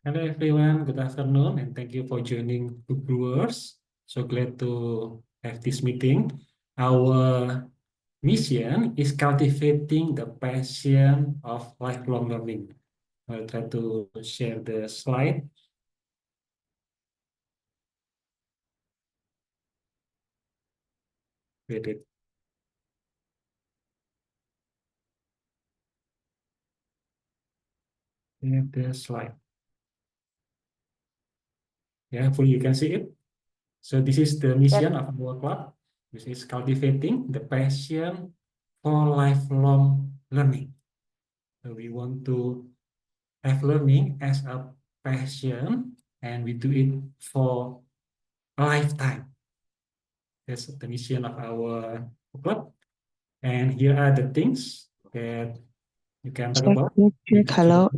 Hello everyone, good afternoon, and thank you for joining the Brewers. So glad to have this meeting. Our mission is cultivating the passion of lifelong learning. I'll try to share the slide with it. Yeah, the slide. Yeah, hopefully you can see it. So this is the mission of our club. This is cultivating the passion for lifelong learning. So we want to have learning as a passion and we do it for a lifetime. That's the mission of our club. And here are the things that you can talk Check, about. check, With check. Hello.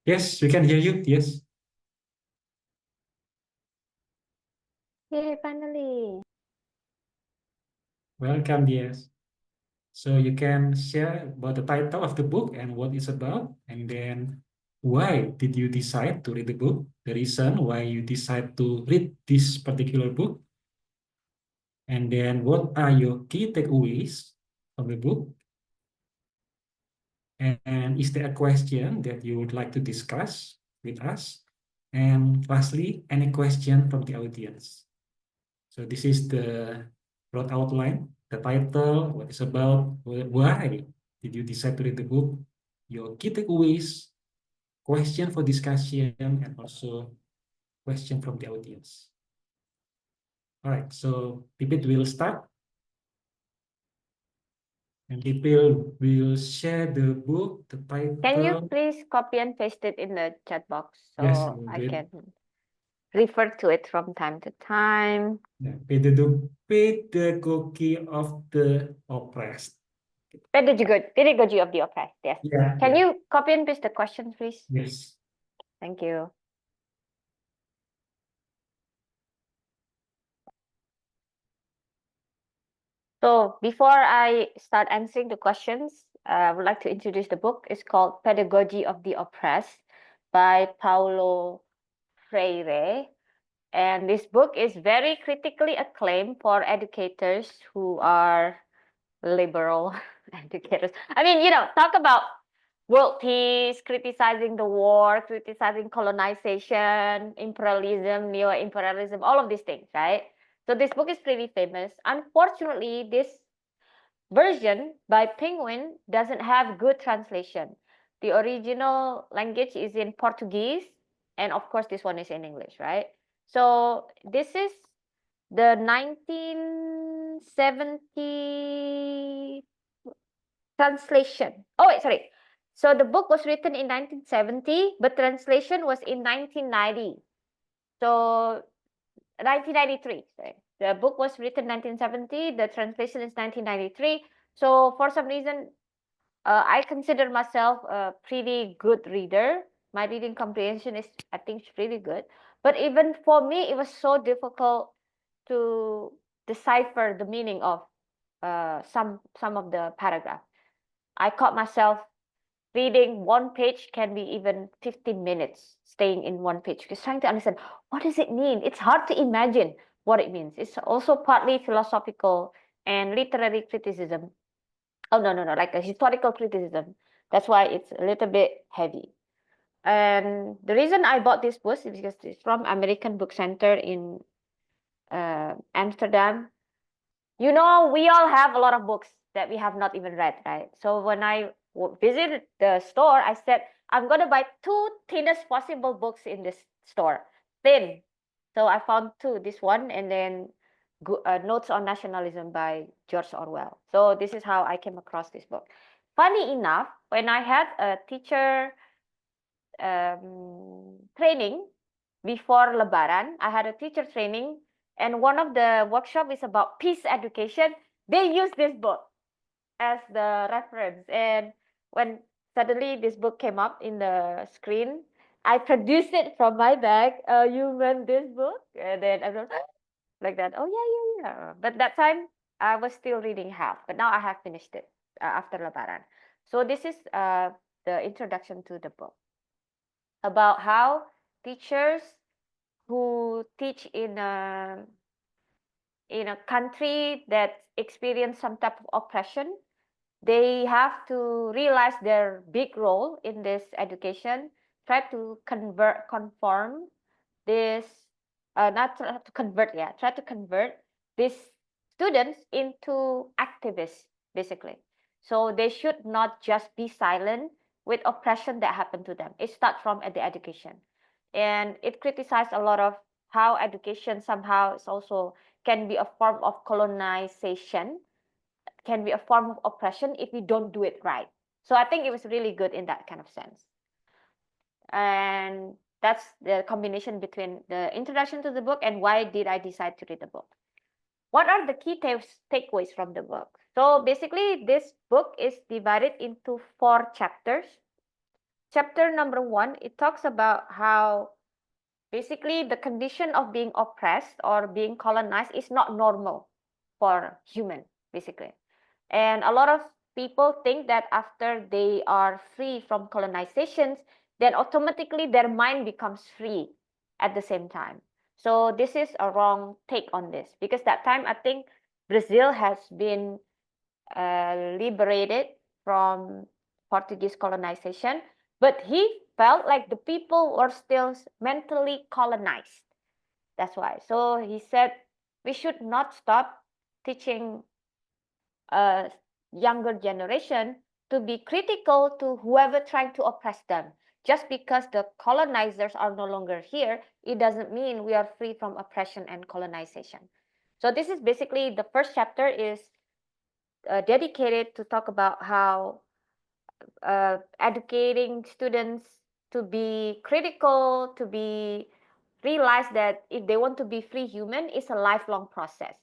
Yes, we can hear you. Yes, Yay, finally. welcome. Yes. So you can share about the title of the book and what it's about, and then why did you decide to read the book? The reason why you decide to read this particular book, and then what are your key takeaways from the book? And is there a question that you would like to discuss with us? And lastly, any question from the audience? So this is the broad outline, the title, what it's about, why did you decide to read the book, your key takeaways, question for discussion, and also question from the audience. All right, so Pipit will start. And people will share the book, the Can you title. please copy and paste it in the chat box Yes, I so will I do it. can refer to it from time to time? Yeah, pedagogy of the oppressed. Pedagogy of the oppressed. Yes. Yeah, Can yeah, you copy and paste the questions, please? yes. Thank you. So before I start answering the questions, I would like to introduce the book. It's called Pedagogy of the Oppressed by Paulo Freire. And this book is very critically acclaimed for educators who are liberal educators. I mean, talk about world peace, criticizing the war, criticizing colonization, imperialism, neo-imperialism, all of these things, right? So this book is pretty famous. Unfortunately, this version by Penguin doesn't have good translation. The original language is in Portuguese, and of course, this one is in English, right? So this is the 1970 translation. Oh, wait, sorry. So the book was written in 1970, but translation was in 1990. So 1993, sorry. The book was written 1970, the translation is 1993. So for some reason, I consider myself a pretty good reader. My reading comprehension is, I think, pretty good. But even for me, it was so difficult to decipher the meaning of some of the paragraph. I caught myself reading one page can be even 15 minutes staying in one page because trying to understand what does it mean. It's hard to imagine what it means. It's also partly philosophical and literary criticism. Oh, no, like a historical criticism. That's why it's a little bit heavy. And the reason I bought this book is because it's from American Book Center in Amsterdam. We all have a lot of books that we have not even read, right? So when I visited the store, I said, I'm going to buy two thinnest possible books in this store. Thin. So I found two, this one, and then Notes on Nationalism by George Orwell. So this is how I came across this book. Funny enough, when I had a teacher training before Lebaran, I had a teacher training, and one of the workshop is about peace education. They use this book as the reference, and when suddenly this book came up in the screen, I produced it from my bag. You meant this book? And then I was like that. Oh yeah. But that time I was still reading half, but now I have finished it after Lebaran. So this is the introduction to the book. about how teachers who teach in a country that experience some type of oppression, they have to realize their big role in this education, try to conform this, not try to convert, yeah, try to convert these students into activists, basically. So they should not just be silent with oppression that happened to them. It starts from the education. And it criticized a lot of how education somehow is also can be a form of colonization, can be a form of oppression if we don't do it right. So I think it was really good in that kind of sense. And that's the combination between the introduction to the book and why did I decide to read the book. What are the key takeaways from the book? So basically, this book is divided into 4 chapters. Chapter number 1, it talks about how basically the condition of being oppressed or being colonized is not normal for human, basically. And a lot of people think that after they are free from colonizations, then automatically their mind becomes free at the same time. So this is a wrong take on this, because that time I think Brazil has been liberated from Portuguese colonization, but he felt like the people were still mentally colonized. That's why. So he said we should not stop teaching younger generation to be critical to whoever trying to oppress them. Just because the colonizers are no longer here, it doesn't mean we are free from oppression and colonization. So this is basically the first chapter is dedicated to talk about how educating students to be critical, to be realize that if they want to be free human, it's a lifelong process.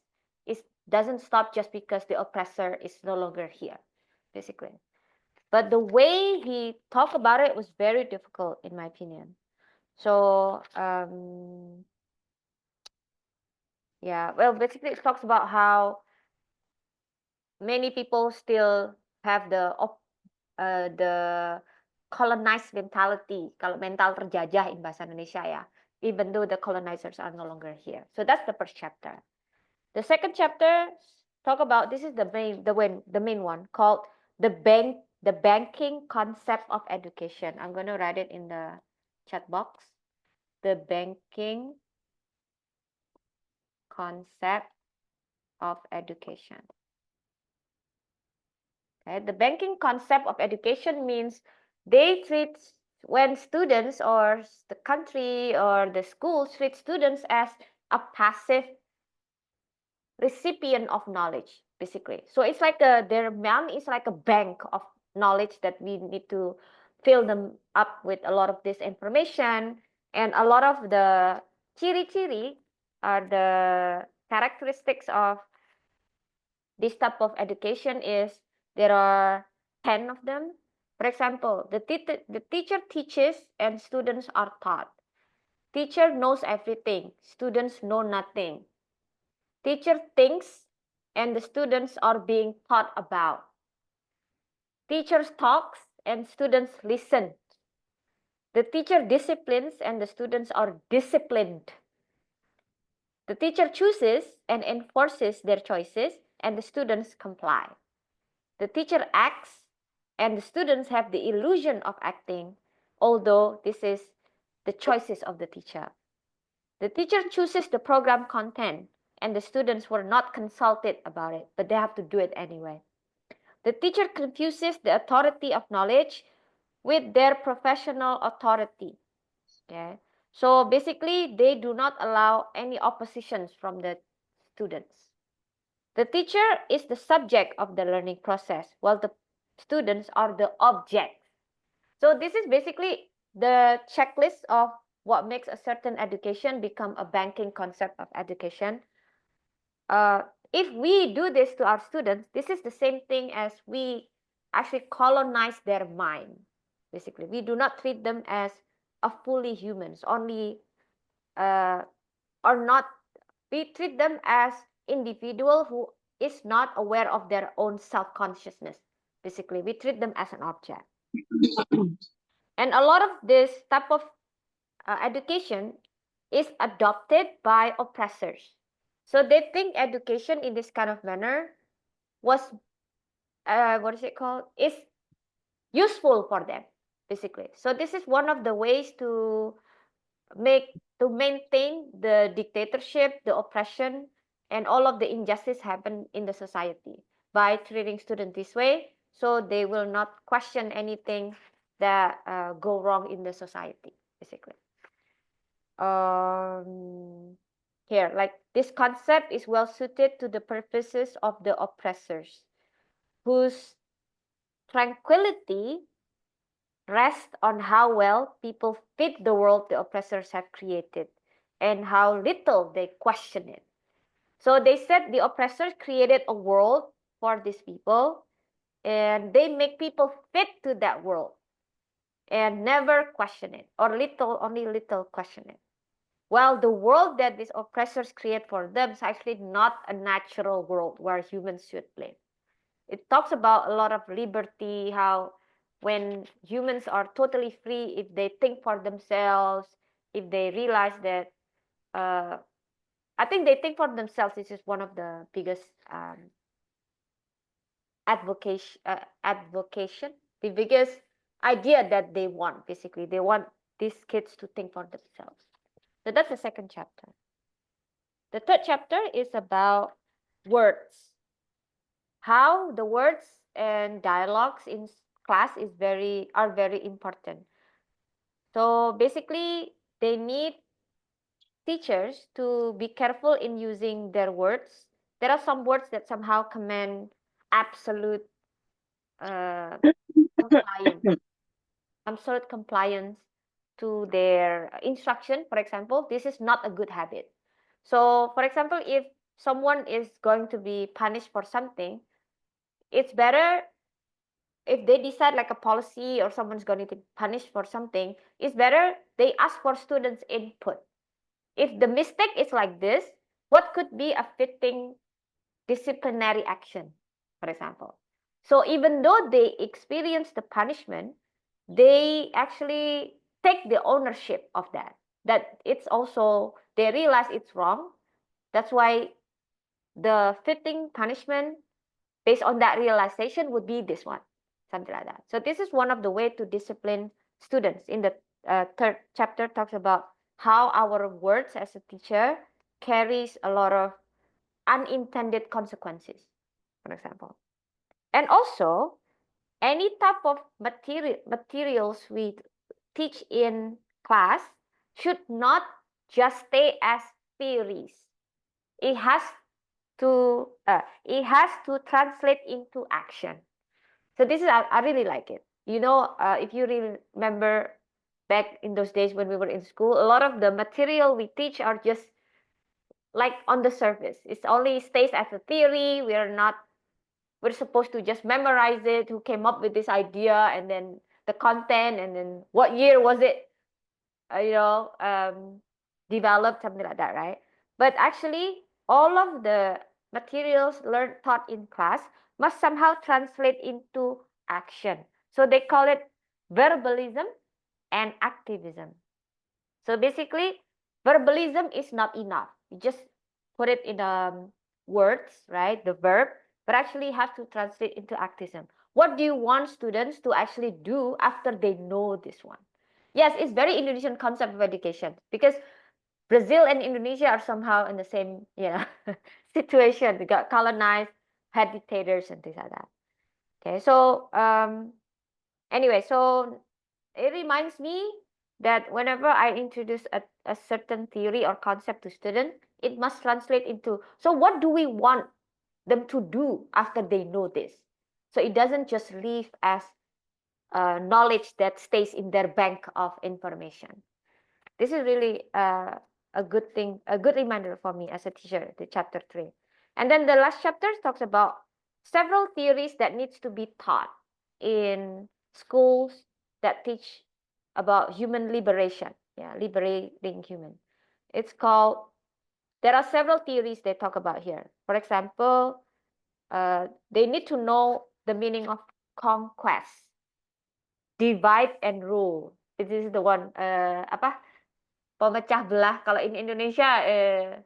It doesn't stop just because the oppressor is no longer here, basically. But the way he talked about it was very difficult, in my opinion. So yeah, well, basically it talks about how many people still have the colonized mentality, kalau mental terjajah in bahasa Indonesia ya, even though the colonizers are no longer here. So that's the first chapter. The second chapter talk about, this is the main one, called the banking concept of education. I'm going to write it in the chat box. The banking concept of education. Okay? The banking concept of education means they treat, when students or the country or the schools treat students as a passive recipient of knowledge, basically. So it's like their mind is like a bank of knowledge that we need to fill them up with a lot of this information, and a lot of the ciri-ciri are the characteristics of this type of education is there are 10 of them. For example, the teacher teaches and students are taught. Teacher knows everything, students know nothing. Teacher thinks and the students are being taught about. Teachers talks and students listen. The teacher disciplines and the students are disciplined. The teacher chooses and enforces their choices and the students comply. The teacher acts and the students have the illusion of acting, although this is the choices of the teacher. The teacher chooses the program content and the students were not consulted about it, but they have to do it anyway. The teacher confuses the authority of knowledge with their professional authority. Okay, so basically they do not allow any oppositions from the students. The teacher is the subject of the learning process, while the students are the objects. So this is basically the checklist of what makes a certain education become a banking concept of education. If we do this to our students, this is the same thing as we actually colonize their mind. Basically, we do not treat them as a fully humans, only or not. We treat them as individual who is not aware of their own self-consciousness. Basically, we treat them as an object. And a lot of this type of education is adopted by oppressors. So they think education in this kind of manner was, what is it called? Is useful for them, basically. So this is one of the ways to maintain the dictatorship, the oppression, and all of the injustice happen in the society by treating students this way, so they will not question anything that go wrong in the society, basically. Here, like this concept is well suited to the purposes of the oppressors, whose tranquility rests on how well people fit the world the oppressors have created and how little they question it. So they said the oppressors created a world for these people, and they make people fit to that world and never question it, or only little question it. While the world that these oppressors create for them is actually not a natural world where humans should live. It talks about a lot of liberty, how when humans are totally free, if they think for themselves, if they realize that, I think they think for themselves. This is one of the biggest advocation, the biggest idea that they want. Basically, they want these kids to think for themselves. So that's the second chapter. The third chapter is about words. How the words and dialogues in class are very important. So basically, they need teachers to be careful in using their words. There are some words that somehow command absolute compliance, absolute compliance to their instruction. For example, this is not a good habit. So, for example, if someone is going to be punished for something, it's better if they decide like a policy or someone's going to be punished for something, it's better they ask for students' input. If the mistake is like this, what could be a fitting disciplinary action, for example? So even though they experience the punishment, they actually take the ownership of that. That it's also, they realize it's wrong. That's why the fitting punishment based on that realization would be this one, something like that. So this is one of the way to discipline students. In the third chapter talks about how our words as a teacher carries a lot of unintended consequences, for example. And also, any type of materials we teach in class should not just stay as theories. It has to translate into action. So this is, I really like it. You know, if you really remember back in those days when we were in school, a lot of the material we teach are just like on the surface. It only stays as a theory. We're supposed to just memorize it, who came up with this idea, and then the content, and then what year was it, developed, something like that, right? But actually, all of the materials taught in class must somehow translate into action. So they call it verbalism and activism. So basically, verbalism is not enough. You just put it in words, right? The verb, but actually have to translate into activism. What do you want students to actually do after they know this one? Yes, it's very Indonesian concept of education, because Brazil and Indonesia are somehow in the same, situation. They got colonized, had dictators and things like that. Okay, so anyway, so it reminds me that whenever I introduce a certain theory or concept to students, it must translate into, so what do we want them to do after they know this? So it doesn't just leave as knowledge that stays in their bank of information. This is really a good thing, a good reminder for me as a teacher, the chapter 3. And then the last chapter talks about several theories that needs to be taught in schools that teach about human liberation. Yeah, liberating human. It's called, there are several theories they talk about here. For example, they need to know the meaning of conquest. divide and rule. This is the one, apa? Pemecah belah. Kalau in Indonesia,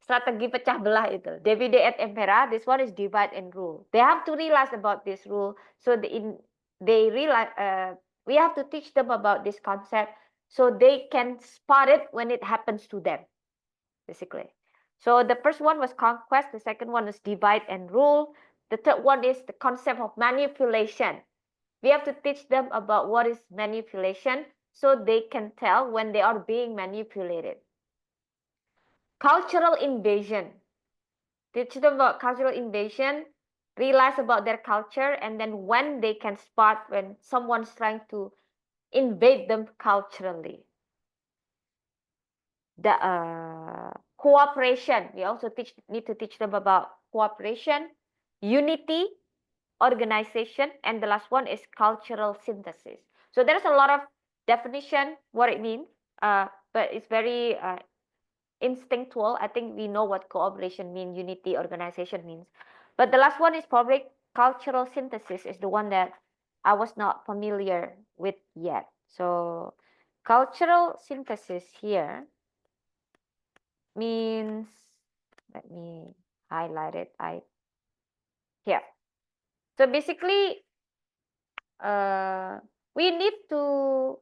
strategi pecah belah itu. Divide et impera. This one is divide and rule. They have to realize about this rule. So they realize, we have to teach them about this concept so they can spot it when it happens to them, basically. So the first one was conquest. The second one is divide and rule. The third one is the concept of manipulation. We have to teach them about what is manipulation so they can tell when they are being manipulated. Cultural invasion. Teach them about cultural invasion, realize about their culture, and then when they can spot when someone's trying to invade them culturally. The cooperation. We also need to teach them about cooperation, unity, organization, and the last one is cultural synthesis. So there's a lot of definition what it means, but it's very instinctual. I think we know what cooperation means, unity, organization means. But the last one is probably cultural synthesis is the one that I was not familiar with yet. So cultural synthesis here means, let me highlight it. Here. So basically, we need to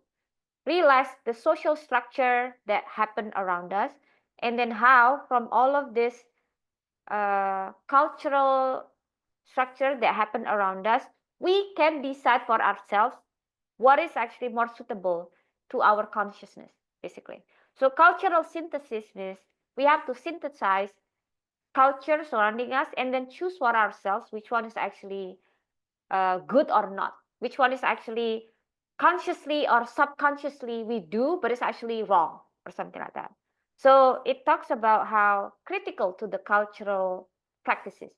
realize the social structure that happen around us, and then how from all of this cultural structure that happen around us, we can decide for ourselves what is actually more suitable to our consciousness, basically. So cultural synthesis means we have to synthesize culture surrounding us and then choose for ourselves which one is actually good or not, which one is actually consciously or subconsciously we do, but it's actually wrong or something like that. So it talks about how critical to the cultural practices.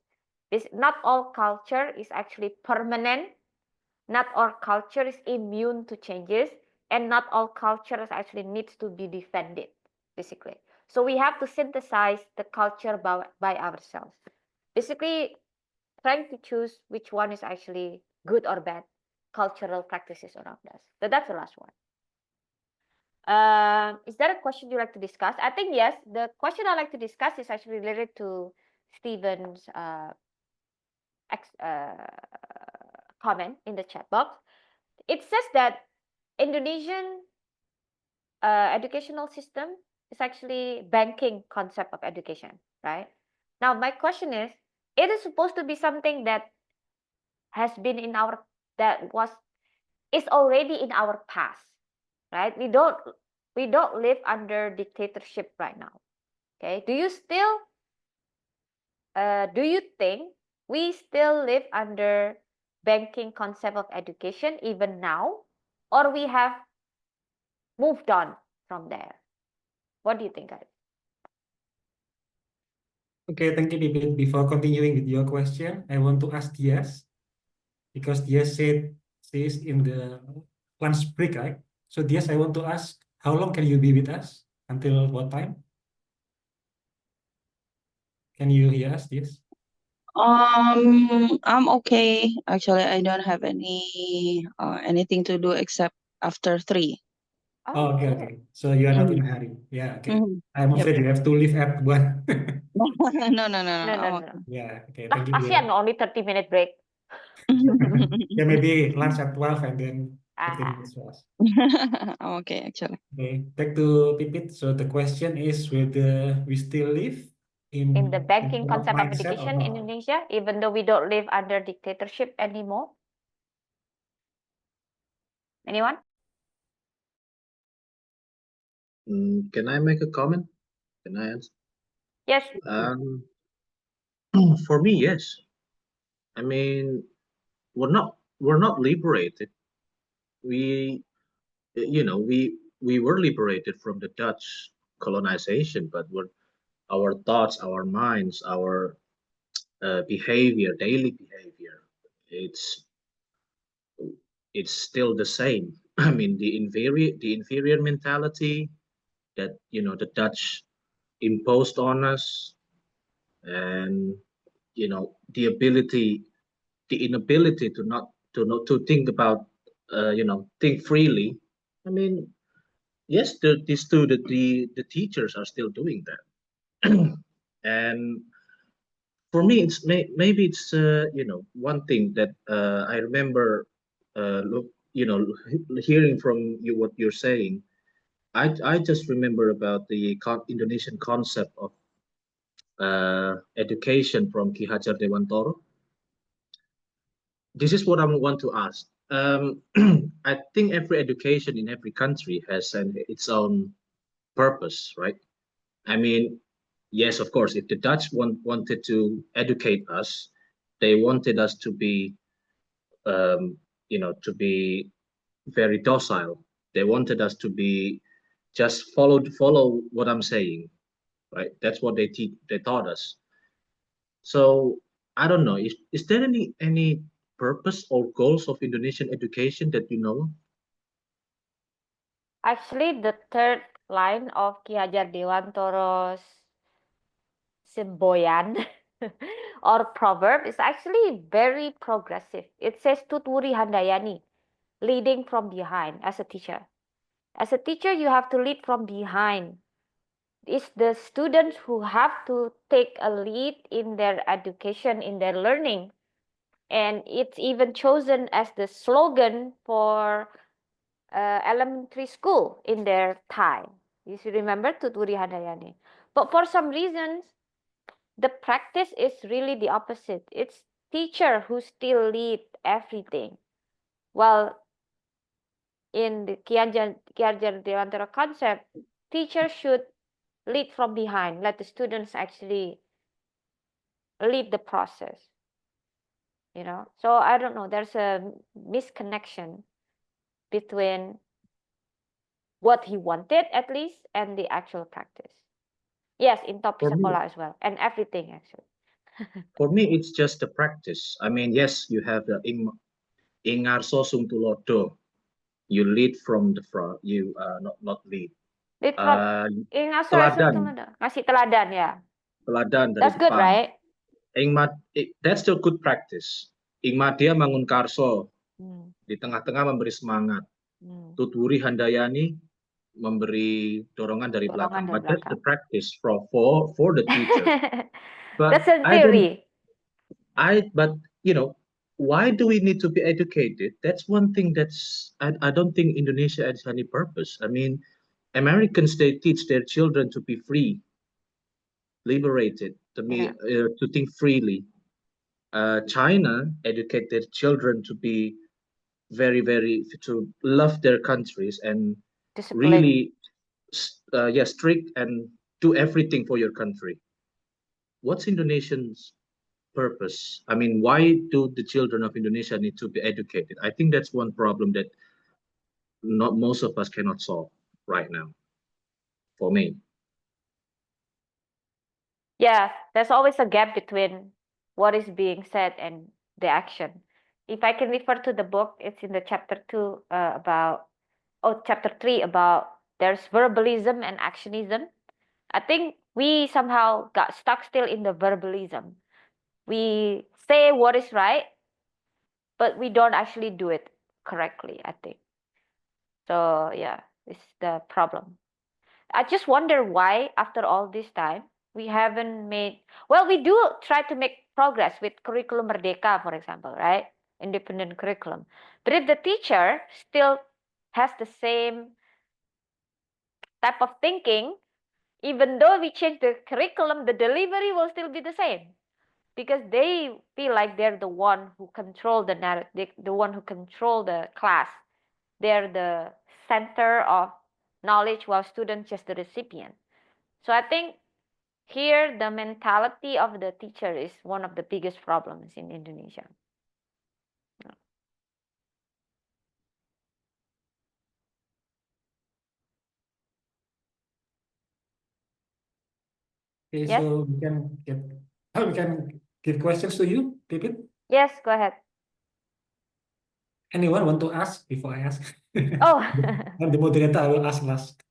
Not all culture is actually permanent. Not all culture is immune to changes, and not all cultures actually needs to be defended, basically. So we have to synthesize the culture by ourselves. Basically, trying to choose which one is actually good or bad cultural practices around us. So that's the last one. Is there a question you'd like to discuss? I think yes. The question I'd like to discuss is actually related to Stephen's comment in the chat box. It says that Indonesian educational system is actually banking concept of education, right? Now my question is, it is supposed to be something that has been in our is already in our past, right? We don't live under dictatorship right now. Okay, do you think we still live under banking concept of education even now, or we have moved on from there? What do you think, guys? Okay, thank you, David. Before continuing with your question, I want to ask Diaz, because Diaz said she's in the lunch break, right? So Diaz, I want to ask, how long can you be with us? Until what time? Can you hear us, Diaz? I'm okay. Actually, I don't have anything to do except after 3. Oh, okay, okay. So you are not in a hurry. Yeah, okay. Mm-hmm. I'm Yep. afraid you have to leave at 1. No, No. I'm okay. Yeah, okay. Lah, Thank you, Diaz. kasihan only 30-minute break. Yeah, maybe lunch at 12 and then 15 Ah, minutes for us. I'm okay, actually. Okay, back to Pipit. So the question is whether we still live in the in banking the concept of mindset or education in not. Indonesia, even though we don't live under dictatorship anymore. Anyone? Can I make a comment? Can I answer? Yes. For me, yes. I mean, we're not liberated. We, we were liberated from the Dutch colonization, but our thoughts, our minds, our behavior, daily behavior, it's still the same. I mean, the inferior mentality that the Dutch imposed on us, and the inability to not to think about think freely. I mean, yes, the teachers are still doing that. And for me, maybe it's one thing that I remember look hearing from you what you're saying. I just remember about the Indonesian concept of education from Ki Hajar Dewantoro. This is what I want to ask. I think every education in every country has its own purpose, right? I mean, yes, of course, if the Dutch wanted to educate us, they wanted us to be, to be very docile. They wanted us to be just follow what I'm saying, right? That's what they taught us. So I don't know. Is there any purpose or goals of Indonesian education that you know? Actually, the third line of Ki Hajar Dewantoro's semboyan or proverb is actually very progressive. It says Tuturi Handayani, leading from behind as a teacher. As a teacher, you have to lead from behind. It's the students who have to take a lead in their education, in their learning. And it's even chosen as the slogan for elementary school in their time. You should remember Tuturi Handayani. But for some reasons, the practice is really the opposite. It's teacher who still lead everything. While in the Ki Hajar Dewantara concept, teacher should lead from behind, let the students actually lead the process. So I don't know, there's a misconnection between what he wanted at least and the actual practice. Yes, in Topi For me, Sekolah as well, and everything actually. for me, it's just a practice. I mean, yes, you have the Ingar Sosum Tulodo. You lead from the front. You not lead. Lead from Teladan, ngasih teladan ya. teladan dari That's good, depan. right? That's still good practice. Ingmadia Mangun Karso Hmm. di tengah-tengah memberi semangat. Hmm. Tuturi Handayani memberi dorongan dari Dorongan belakang. dari But that's the belakang. practice for the teacher. But That's in I don't. theory. But why do we need to be educated? That's one thing I don't think Indonesia has any purpose. I mean, Americans, they teach their children to be free, liberated, Yeah. to think freely. China educate their children to be to love their countries and Discipline. really, strict and do everything for your country. What's Indonesian's purpose? I mean, why do the children of Indonesia need to be educated? I think that's one problem that not most of us cannot solve right now. For me, Yeah, there's always a gap between what is being said and the action. If I can refer to the book, it's in the chapter 2 chapter 3 about there's verbalism and actionism. I think we somehow got stuck still in the verbalism. We say what is right, but we don't actually do it correctly, I think. So yeah, it's the problem. I just wonder why, after all this time, we haven't made. Well, we do try to make progress with curriculum Merdeka, for example, right? Independent curriculum. But if the teacher still has the same type of thinking, even though we change the curriculum, the delivery will still be the same because they feel like they're the one who control the narrative, the one who control the class. They're the center of knowledge while students just the recipient. So I think here the mentality of the teacher is one of the biggest problems in Indonesia. Okay, Yes? so we can give questions to you, Pipit. Yes, go ahead. Anyone want to ask before I ask? Oh, I'm the moderator, I will ask last.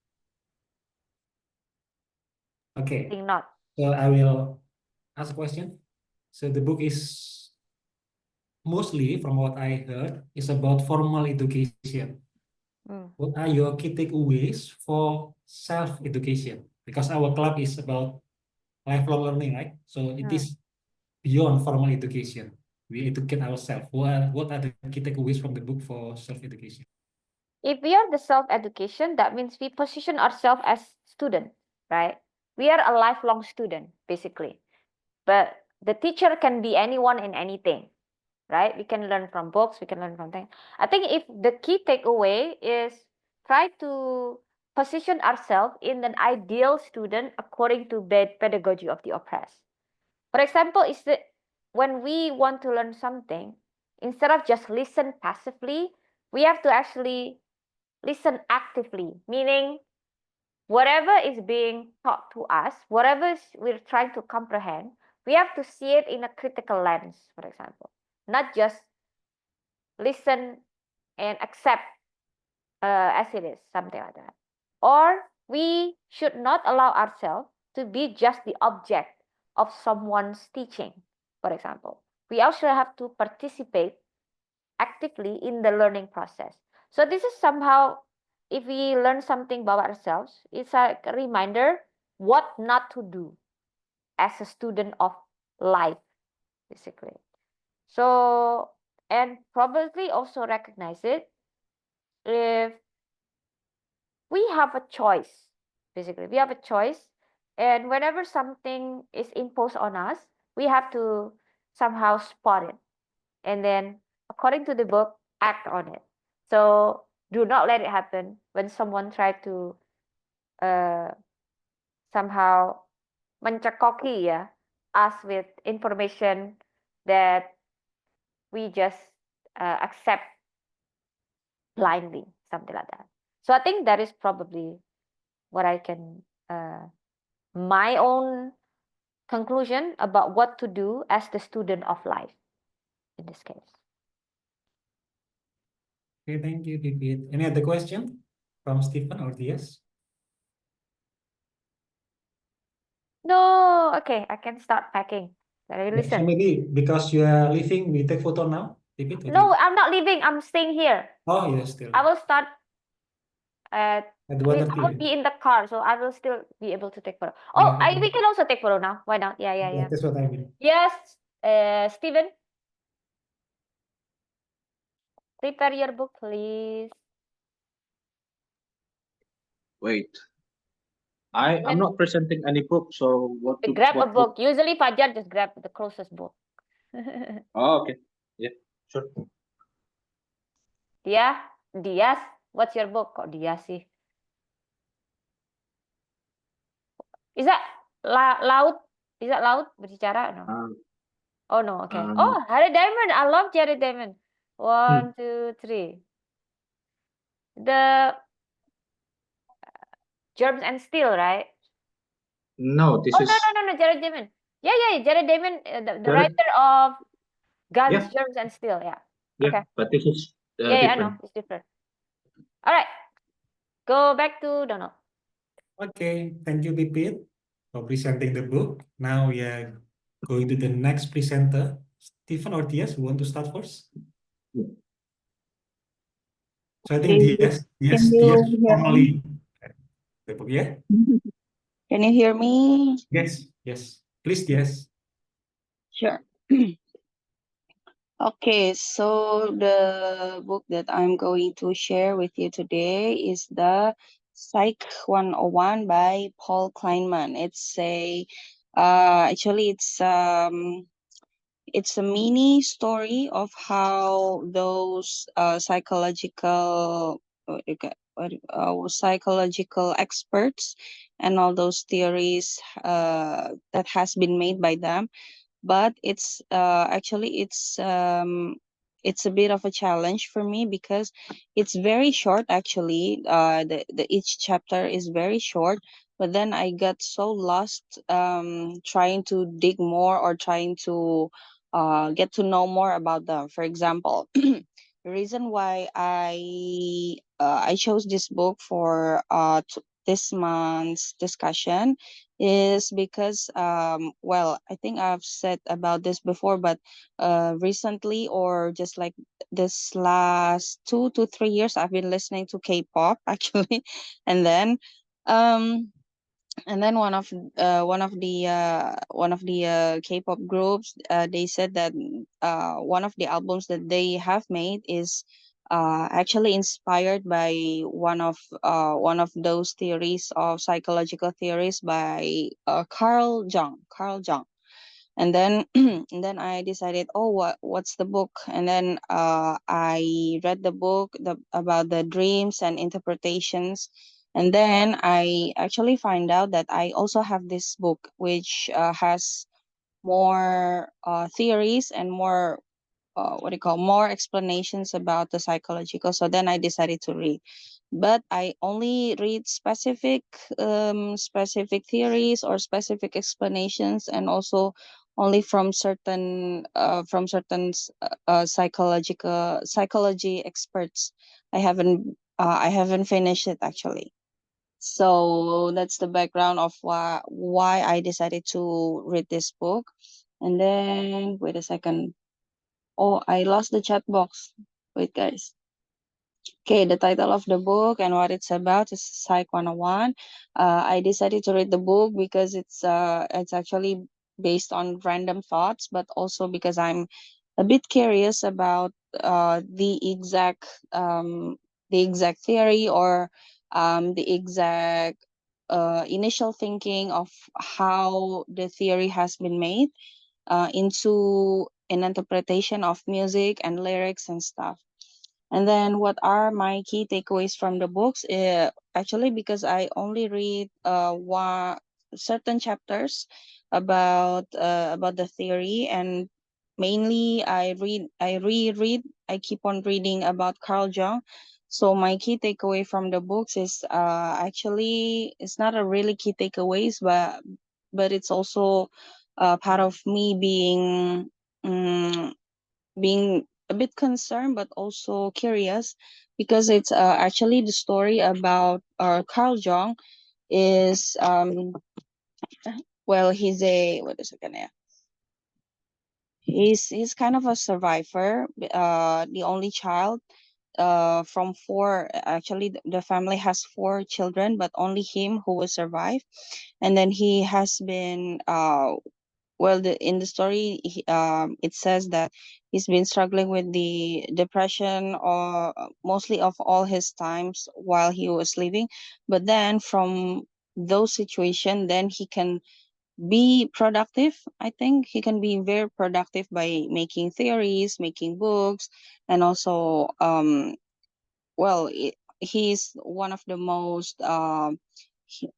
I Okay, think not. so I will ask a question. So the book is mostly from what I heard is about formal education. Mm. What are your key takeaways for self-education? Because our club is about lifelong learning, right? So it is beyond formal education. We educate ourselves. What are the key takeaways from the book for self-education? If we are the self-education, that means we position ourselves as student, right? We are a lifelong student, basically. But the teacher can be anyone and anything, right? We can learn from books, we can learn from things. I think if the key takeaway is try to position ourselves in an ideal student according to pedagogy of the oppressed. For example, is that when we want to learn something, instead of just listen passively, we have to actually listen actively, meaning whatever is being taught to us, whatever we're trying to comprehend, we have to see it in a critical lens, for example, not just listen and accept as it is, something like that. Or we should not allow ourselves to be just the object of someone's teaching, for example. We also have to participate actively in the learning process. So this is somehow, if we learn something about ourselves, it's like a reminder what not to do as a student of life, basically. So, and probably also recognize it if we have a choice, basically. We have a choice. And whenever something is imposed on us, we have to somehow spot it. And then, according to the book, act on it. So do not let it happen when someone try to somehow mencekoki us with information that we just accept blindly, something like that. So I think that is probably what I can my own conclusion about what to do as the student of life in this case. Okay, thank you, Pipit. Any other question from Stephen or Diaz? No, okay, I can start packing. Better So listen. maybe because you are leaving, we take photo now, Pipit? No, I'm not leaving. I'm staying here. Oh, yes, still. I will start at At I mean, I 1:30. will be in the car, so I will still be able to take photo. Oh, Yeah, we can also take photo now. Why not? Yeah, yeah, yeah, yeah. that's what I mean. Yes, Steven, prepare your book, please. Wait, I'm Then not presenting any book, so grab a what book? book. Usually Fajar just grab the closest book. Oh, okay. Yeah, sure. Dia, Dias, what's your book? Kok Dias sih? Is that laut? Is that laut berbicara? No. Um, Oh no. Okay. um, Oh, Harry Diamond. I love Jerry Diamond. hmm, 1, 2, 3. The Germs and Steel, right? no, this Oh no, is no, no, no, Jared Diamond. Yeah, yeah, Jared Diamond, the Jared. writer of Guns, Yeah, Germs and Steel. Yeah. yeah, Okay. but this is Yeah, yeah, I know. different. It's different. All right. Go back to Donald. Okay, thank you, Pipit, for presenting the book. Now we are going to the next presenter, Stephen or Diaz. Who want to start first? So I think Okay. Can Diaz you hear me? formally the book, yeah? Can you hear me? Yes, yes. Please, Diaz. Sure. Okay, so the book that I'm going to share with you today is the Psych 101 by Paul Kleinman. Actually it's a mini story of how those psychological experts and all those theories that has been made by them, but it's a bit of a challenge for me because it's very short. Actually, the each chapter is very short, but then I got so lost trying to dig more or trying to get to know more about them. For example, the reason why I chose this book for this month's discussion is because well, I think I've said about this before, but recently, or just like this last 2 to 3 years, I've been listening to K-pop actually. And then um one of the K-pop groups, they said that one of the albums that they have made is actually inspired by one of those theories of psychological theories by Carl Jung. And then and then I decided, oh, what's the book? And then I read the book about the dreams and interpretations. And then I actually find out that I also have this book which has more theories and more what do you call, more explanations about the psychological. So then I decided to read, but I only read specific theories or specific explanations, and also only from certain psychology experts. I haven't finished it actually. So that's the background of why I decided to read this book. And then wait a second. Oh, I lost the chat box. Wait, guys. Okay, the title of the book and what it's about is Psych 101. I decided to read the book because it's actually based on random thoughts, but also because I'm a bit curious about the exact theory, or the exact initial thinking of how the theory has been made into an interpretation of music and lyrics and stuff. And then, what are my key takeaways from the books? Actually, because I only read certain chapters about the theory, and mainly I keep on reading about Carl Jung. So my key takeaway from the books is actually it's not a really key takeaways, but it's also part of me um, being a bit concerned but also curious, because it's actually the story about Carl Jung is well, he's a what is it gonna he's kind of a survivor, the only child from four. Actually, the family has four children, but only him who will survive. And then he has been well, in the story, it says that he's been struggling with the depression, or mostly of all his times while he was living. But then from those situations, then he can be productive. I think he can be very productive by making theories, making books, and also well, he's one of the most he-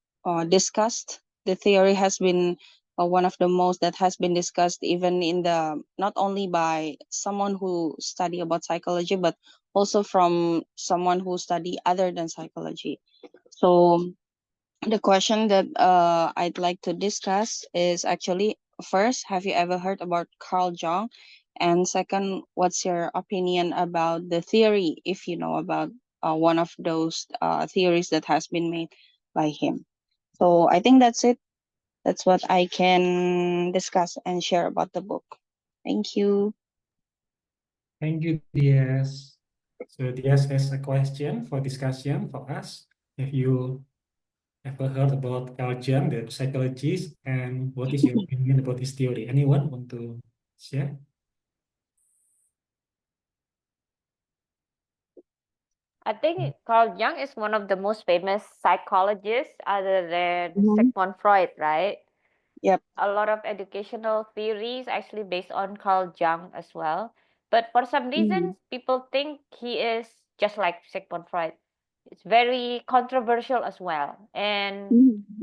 discussed. The theory has been one of the most that has been discussed, even in the not only by someone who study about psychology, but also from someone who study other than psychology. So the question that I'd like to discuss is actually, first, have you ever heard about Carl Jung? And second, what's your opinion about the theory, if you know about one of those theories that has been made by him? So I think that's it. That's what I can discuss and share about the book. Thank you. Thank you, Dias. So Dias has a question for discussion for us. Have you ever heard about Carl Jung, the psychologist, and what is your opinion about his theory? Anyone want to share? I think Carl Jung is one of the most famous psychologists other than Mhm. Sigmund Freud, right? Yep. A lot of educational theories actually based on Carl Jung as well. But for some reasons, people think he is just like Sigmund Freud. It's very controversial as well. And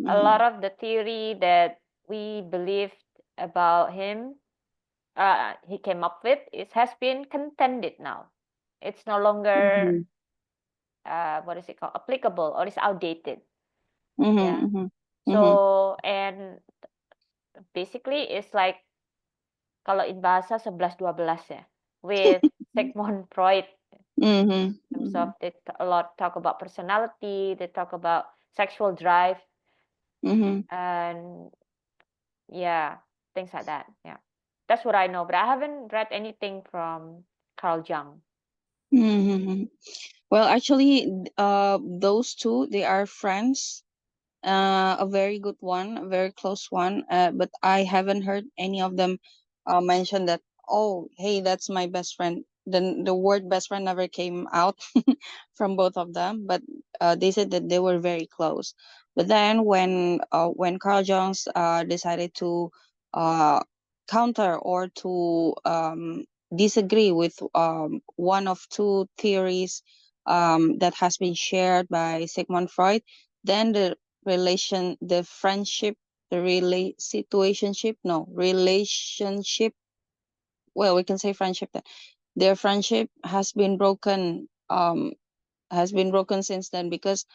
a lot of the theory that we believed about him, he came up with, it has been contended now. It's no longer what is it called, applicable, or it's outdated. Yeah. So and basically it's like kalau in bahasa 11-12 ya, with Sigmund Freud. In terms of they a lot talk about personality, they talk about sexual drive, Mm-hmm. and yeah, things like that. Yeah, that's what I know, but I haven't read anything from Carl Jung. Mm-hmm. Well, actually, those two, they are friends. A very good one, a very close one. But I haven't heard any of them mention that. Oh, hey, that's my best friend. The word best friend never came out from both of them, but they said that they were very close. But then when Carl Jones decided to uh, counter or to disagree with one of two theories that has been shared by Sigmund Freud, then the friendship, the situationship, no, relationship, well, we can say friendship, that their friendship has been broken since then, because,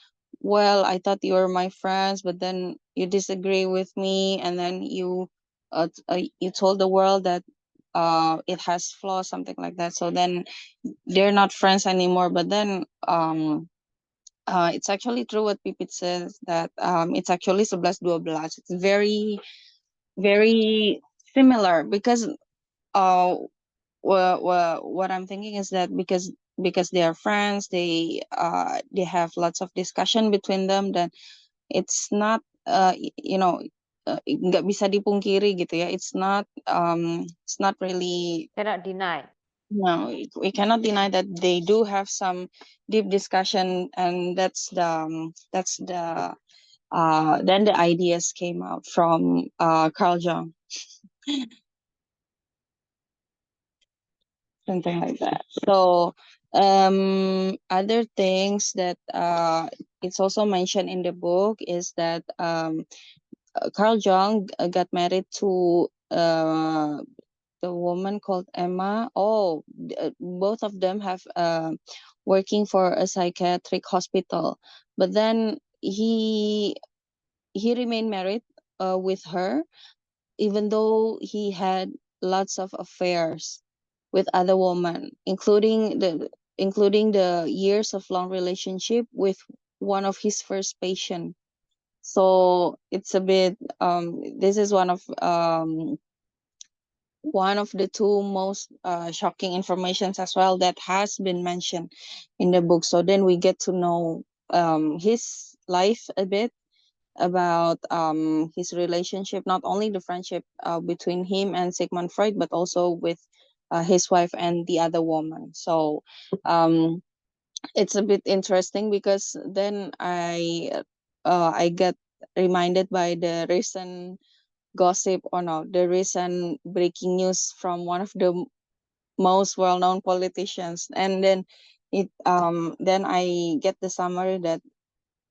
well, I thought you were my friends, but then you disagree with me, and then you told the world that it has flaws, something like that. So then they're not friends anymore. But then it's actually true what Pipit says, that it's actually 11-12. It's very, very similar, because what I'm thinking is that because they are friends, they have lots of discussion between them. Then it's not nggak bisa dipungkiri gitu ya. It's not really. Cannot deny. No, we cannot deny that they do have some deep discussion, and that's the then the ideas came out from Carl Jung, something like that. So other things that it's also mentioned in the book is that Carl Jung got married to the woman called Emma. Oh, both of them have working for a psychiatric hospital, but then he remained married with her, even though he had lots of affairs with other women, including the years of long relationship with one of his first patient. So it's a bit this is one of the two most shocking informations as well that has been mentioned in the book. So then we get to know his life a bit, about his relationship, not only the friendship between him and Sigmund Freud, but also with his wife and the other woman. So um, it's a bit interesting, because then I get reminded by the recent gossip, or no, the recent breaking news from one of the most well-known politicians, and then I get the summary that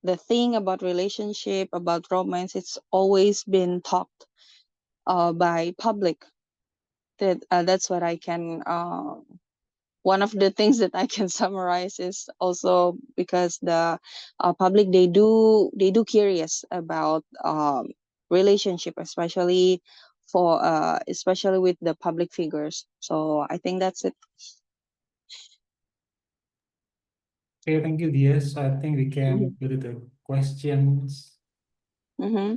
the thing about relationship, about romance, it's always been talked by public. That's what I can one of the things that I can summarize is also because the public, they do curious about relationship, especially with the public figures. So I think that's it. Okay, thank you, Dias. I think we can go to the questions. Mm-hmm.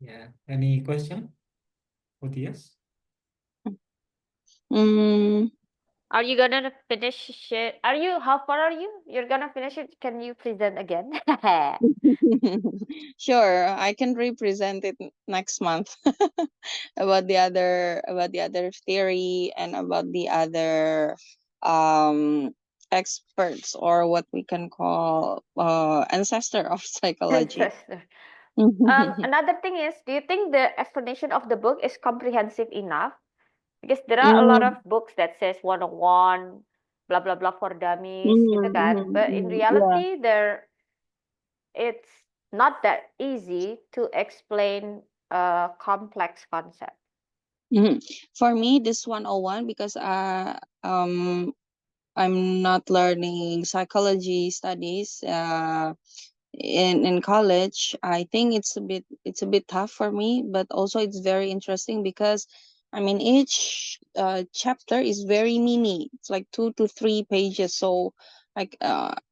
Yeah, any question for Dias? Mm. Are you gonna finish it? How far are you? You're gonna finish it? Can you present again? Sure, I can represent it next month about the other theory, and about the other um experts, or what we can call ancestor of psychology. Ancestor. Another thing is, do you think the explanation of the book is comprehensive enough? Because there are a lot of Mm, books that says 101, blah blah blah for dummies, gitu kan. But in yeah. reality, it's not that easy to explain a complex concept. For me, this 101, because I'm not learning psychology studies in college. I think it's a bit tough for me, but also it's very interesting, because I mean, each chapter is very mini. It's like 2 to 3 pages. So Like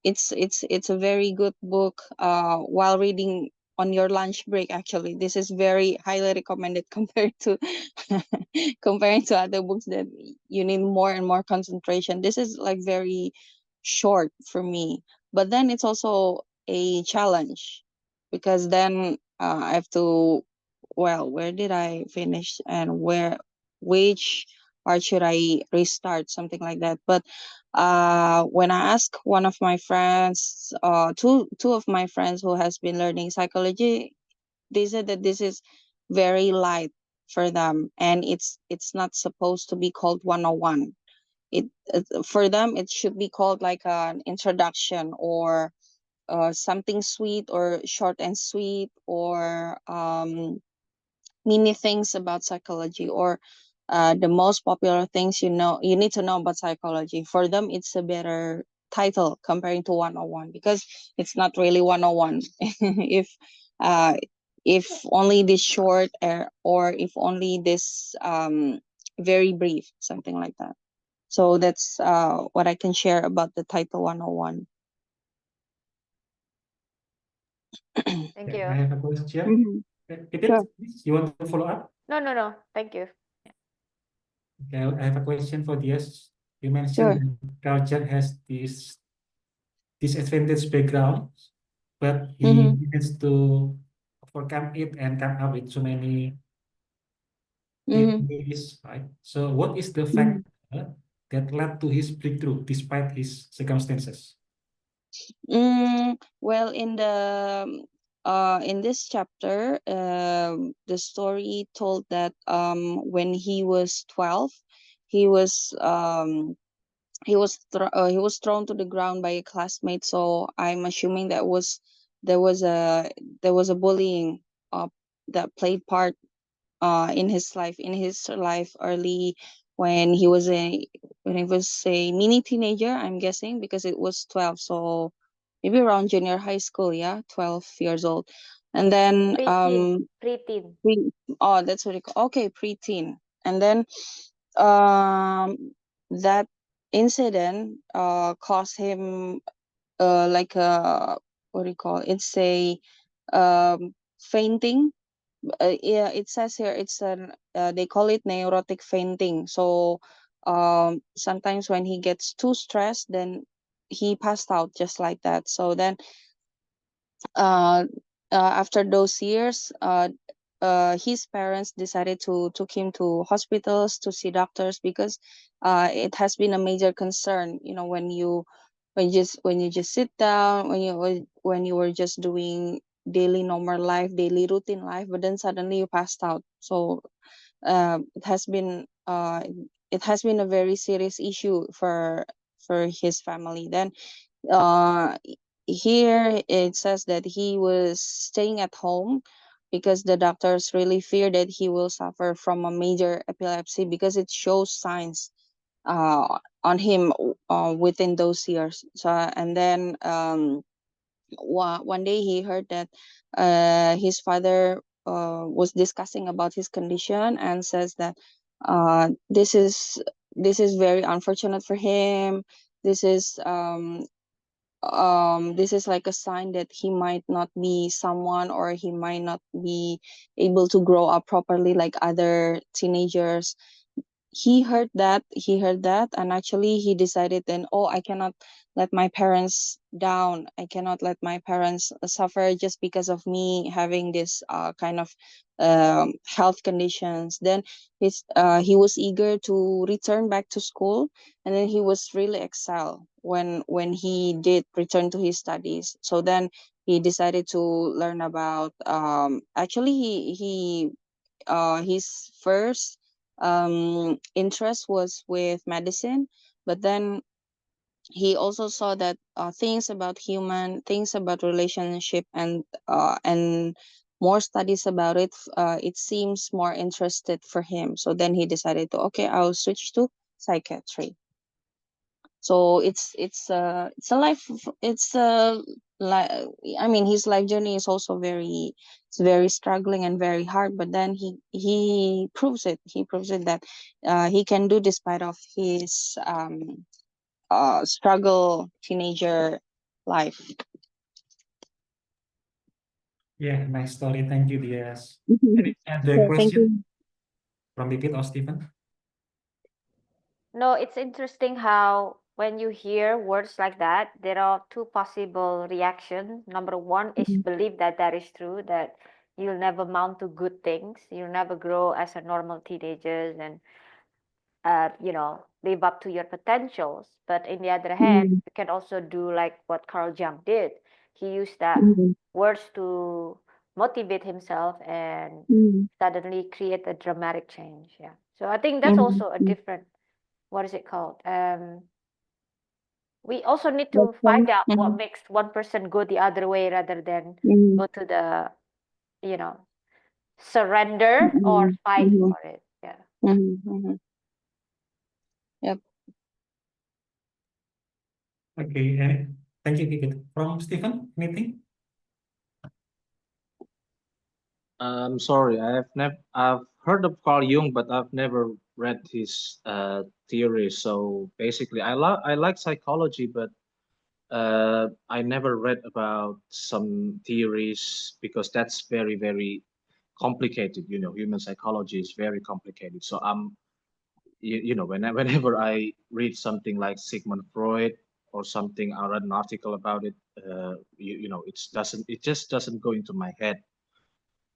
it's a very good book while reading on your lunch break. Actually, this is very highly recommended compared to comparing to other books that you need more and more concentration. This is like very short for me, but then it's also a challenge because then I have to, well, where did I finish and which part should I restart, something like that. But when I asked one of my friends, two of my friends who has been learning psychology, they said that this is very light for them, and it's not supposed to be called 101. For them it should be called like an introduction, or something sweet or short and sweet, or many things about psychology, or the most popular things you need to know about psychology. For them it's a better title comparing to 101, because it's not really 101. if uh if only this short, or if only this very brief, something like that. So that's what I can share about the title 101. Thank Yeah, you. I have a question. Mhm. Sure. Please, you want to follow up? No. Thank you. Okay, I have a question for Dias. You mentioned Sure. that culture has this disadvantaged background, but he Mm-hmm. needs to overcome it and come up with so many Mm-hmm. theories, right? So what is the Mm-hmm. factor that led to his breakthrough despite his circumstances? Well, in this chapter, the story told that when he was 12, he was he was thrown to the ground by a classmate. So I'm assuming there was a there was a bullying uh, that played part in his life early, when he was a mini teenager, I'm guessing, because it was 12. So maybe around junior high school, yeah, 12 years old. And then Preteen. pre, oh, that's what you call, okay, preteen. And then um that incident caused him like a, what do you call it? It's a fainting. Yeah, it says here it's an they call it neurotic fainting. So sometimes when he gets too stressed, then he passed out just like that. So then uh, after those years, his parents decided to took him to hospitals to see doctors, because it has been a major concern. You know, when you just sit down, when you were just doing daily normal life, daily routine life, but then suddenly you passed out. So it has been a very serious issue for his family. Then uh here it says that he was staying at home because the doctors really fear that he will suffer from a major epilepsy, because it shows signs on him within those years. So and then one day he heard that his father was discussing about his condition, and says that uh, this is this is very unfortunate for him. This is this is like a sign that he might not be someone, or he might not be able to grow up properly like other teenagers. He heard that, and actually he decided then, oh, I cannot let my parents down, I cannot let my parents suffer just because of me having this kind of health conditions. Then he was eager to return back to school, and then he was really excel when he did return to his studies. So then he decided to learn about actually his first interest was with medicine, but then he also saw that things about relationship, and more studies about it, it seems more interested for him. So then he decided to, okay, I'll switch to psychiatry. So it's a life, it's a like, I mean, his life journey is also it's very struggling and very hard, but then he proves it that he can do despite of his struggle teenager life. Yeah, nice story. Thank you, Dias. Mhm. Any other So thank question you. from Bipit or Stephen? No, it's interesting how when you hear words like that, there are two possible reactions. Number one is Mhm. believe that that is true, that you'll never mount to good things. You'll never grow as a normal teenagers and live up to your potentials. But in the other hand, Mhm. you can also do like what Carl Jung did. He used that Mhm. words to motivate himself and Mhm. suddenly create a dramatic change. Yeah. So I think that's Mhm. also a different, what is it called? We also need That's to find one. out what Mhm. makes one person go the other way rather than Mhm. go to the, you know, surrender or Mhm. fight Mhm. for it. Yeah. Mhm. Mhm. Yep. Okay, thank you, Bipit. From Stephen, anything? Sorry, I've heard of Carl Jung, but I've never read his theories. So basically, I like psychology, but I never read about some theories because that's very complicated. You know, human psychology is very complicated. So whenever I read something like Sigmund Freud or something, I read an article about it. It just doesn't go into my head.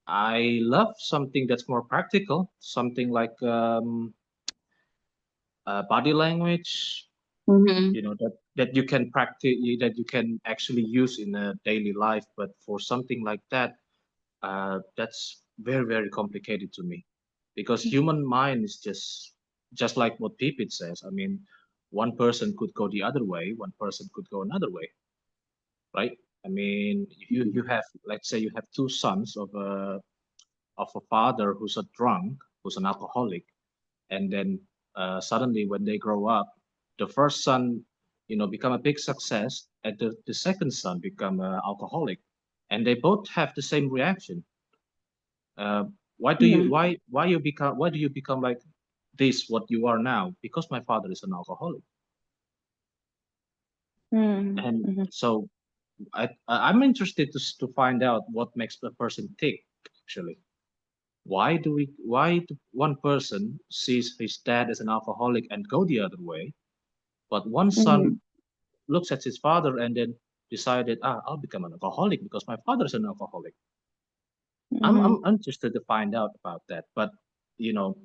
I love something that's more practical, something like body language, Mhm. that you can practice, that you can actually use in a daily life. But for something like that, that's very complicated to me, because human mind is just like what Pipit says. I mean, one person could go the other way, one person could go another way, right? I mean, you have, let's say you have two sons of a father who's a drunk, who's an alcoholic, and then suddenly when they grow up, the first son, become a big success, and the second son become an alcoholic, and they both have the same reaction. Uh, Mhm. why do you become like this, what you are now? Because my father is an alcoholic. Mhm. And Mhm. so I'm interested to find out what makes a person tick, actually. Why do one person sees his dad as an alcoholic and go the other way, but one son Mhm. looks at his father and then decided, I'll become an alcoholic because my father is an alcoholic. I'm Mhm. interested to find out about that, but you know,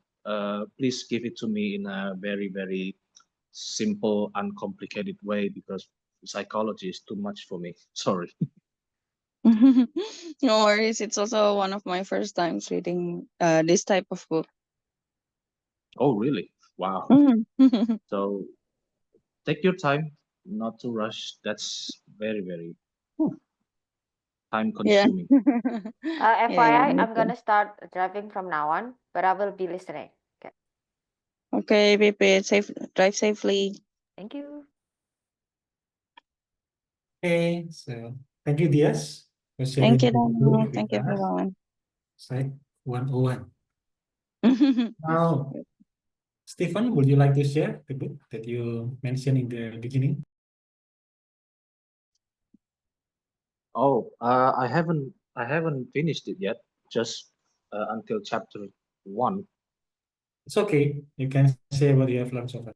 please give it to me in a very simple, uncomplicated way, because psychology is too much for me. Sorry. No worries. It's also one of my first times reading this type of book. Oh, really? Wow. Mhm. So take your time, not to rush. That's very time Yeah. consuming. Yeah, yeah, FYI, me I'm too. gonna start driving from now on, but I will be listening. Okay. Okay, Pipi, drive safely. Thank you. Okay, so thank you, Dias, for Thank sharing you, the book Daniel. with Thank you, us. everyone. Site 101. Now, Stephen, would you like to share the book that you mentioned in the beginning? Oh, I haven't finished it yet. Just until chapter 1. It's okay. You can say what you have learned so far.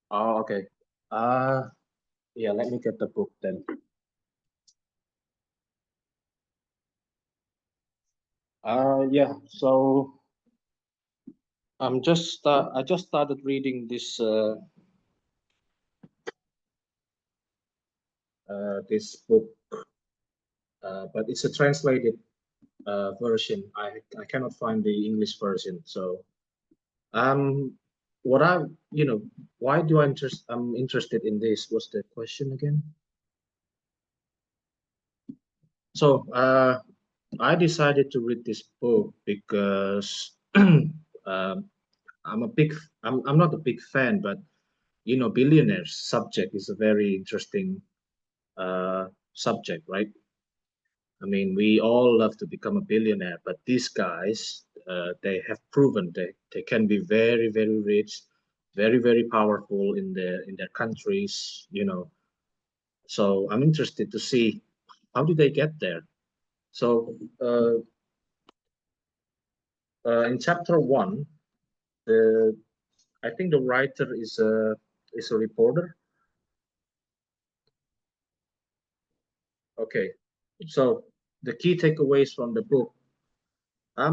Oh, okay. Uh, yeah. Let me get the book then. Yeah. So I just started reading this book, but it's a translated version. I cannot find the English version. So um, what I why do I'm interested in this? What's the question again? So I decided to read this book because I'm a big I'm not a big fan, but billionaires subject is a very interesting subject, right? I mean, we all love to become a billionaire, but these guys, they have proven they can be very rich, very, very powerful in their countries, you know. So I'm interested to see how did they get there. So in chapter one, the I think the writer is a reporter. Okay, so the key takeaways from the book. A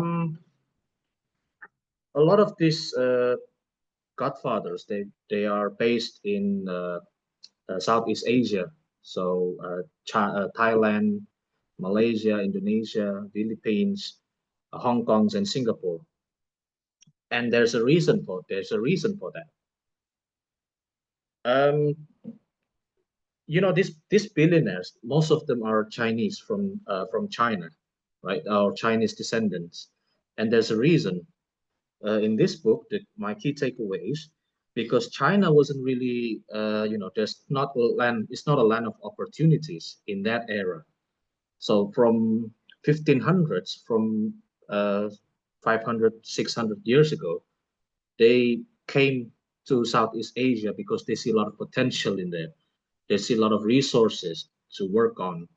lot of these godfathers, they are based in Southeast Asia. So Thailand, Malaysia, Indonesia, Philippines, Hong Kong, and Singapore. And there's a reason for that. Um, you know, these billionaires, most of them are Chinese from China, right? Or Chinese descendants, and there's a reason. In this book, that my key takeaways, because China wasn't really, there's not a land. It's not a land of opportunities in that era. So from 1500s, from 500, 600 years ago, they came to Southeast Asia because they see a lot of potential in there. They see a lot of resources to work on,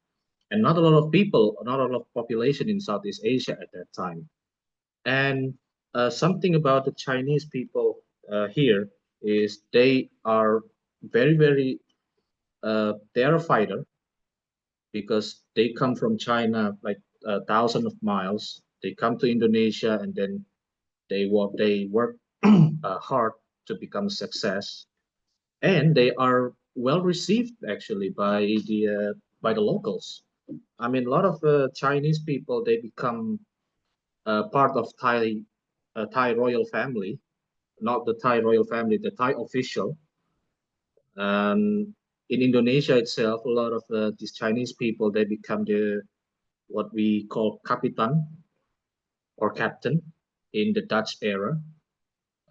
and not a lot of people, not a lot of population in Southeast Asia at that time. And something about the Chinese people here is they are very, very, they are a fighter because they come from China like thousands of miles. They come to Indonesia and then they work hard to become a success, and they are well received actually by the locals. I mean, a lot of Chinese people they become part of Thai royal family, not the Thai royal family, the Thai official. In Indonesia itself, a lot of these Chinese people they become the what we call kapitan or captain in the Dutch era.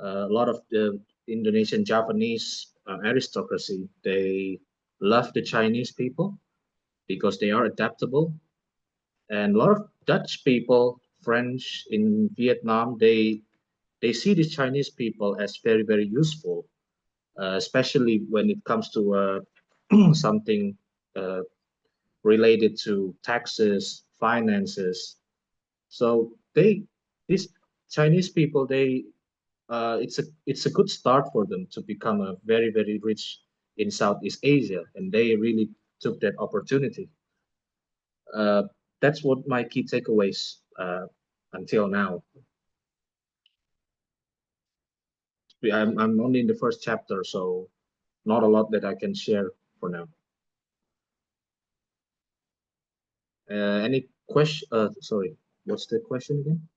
A lot of the Indonesian Japanese aristocracy they love the Chinese people because they are adaptable, and a lot of Dutch people, French in Vietnam, they see these Chinese people as very very useful, especially when it comes to something uh, related to taxes, finances. So these Chinese people, it's a good start for them to become a very very rich in Southeast Asia, and they really took that opportunity. Uh, that's what my key takeaways until now. I'm only in the first chapter, so not a lot that I can share for now. Any question? Sorry, what's the question again?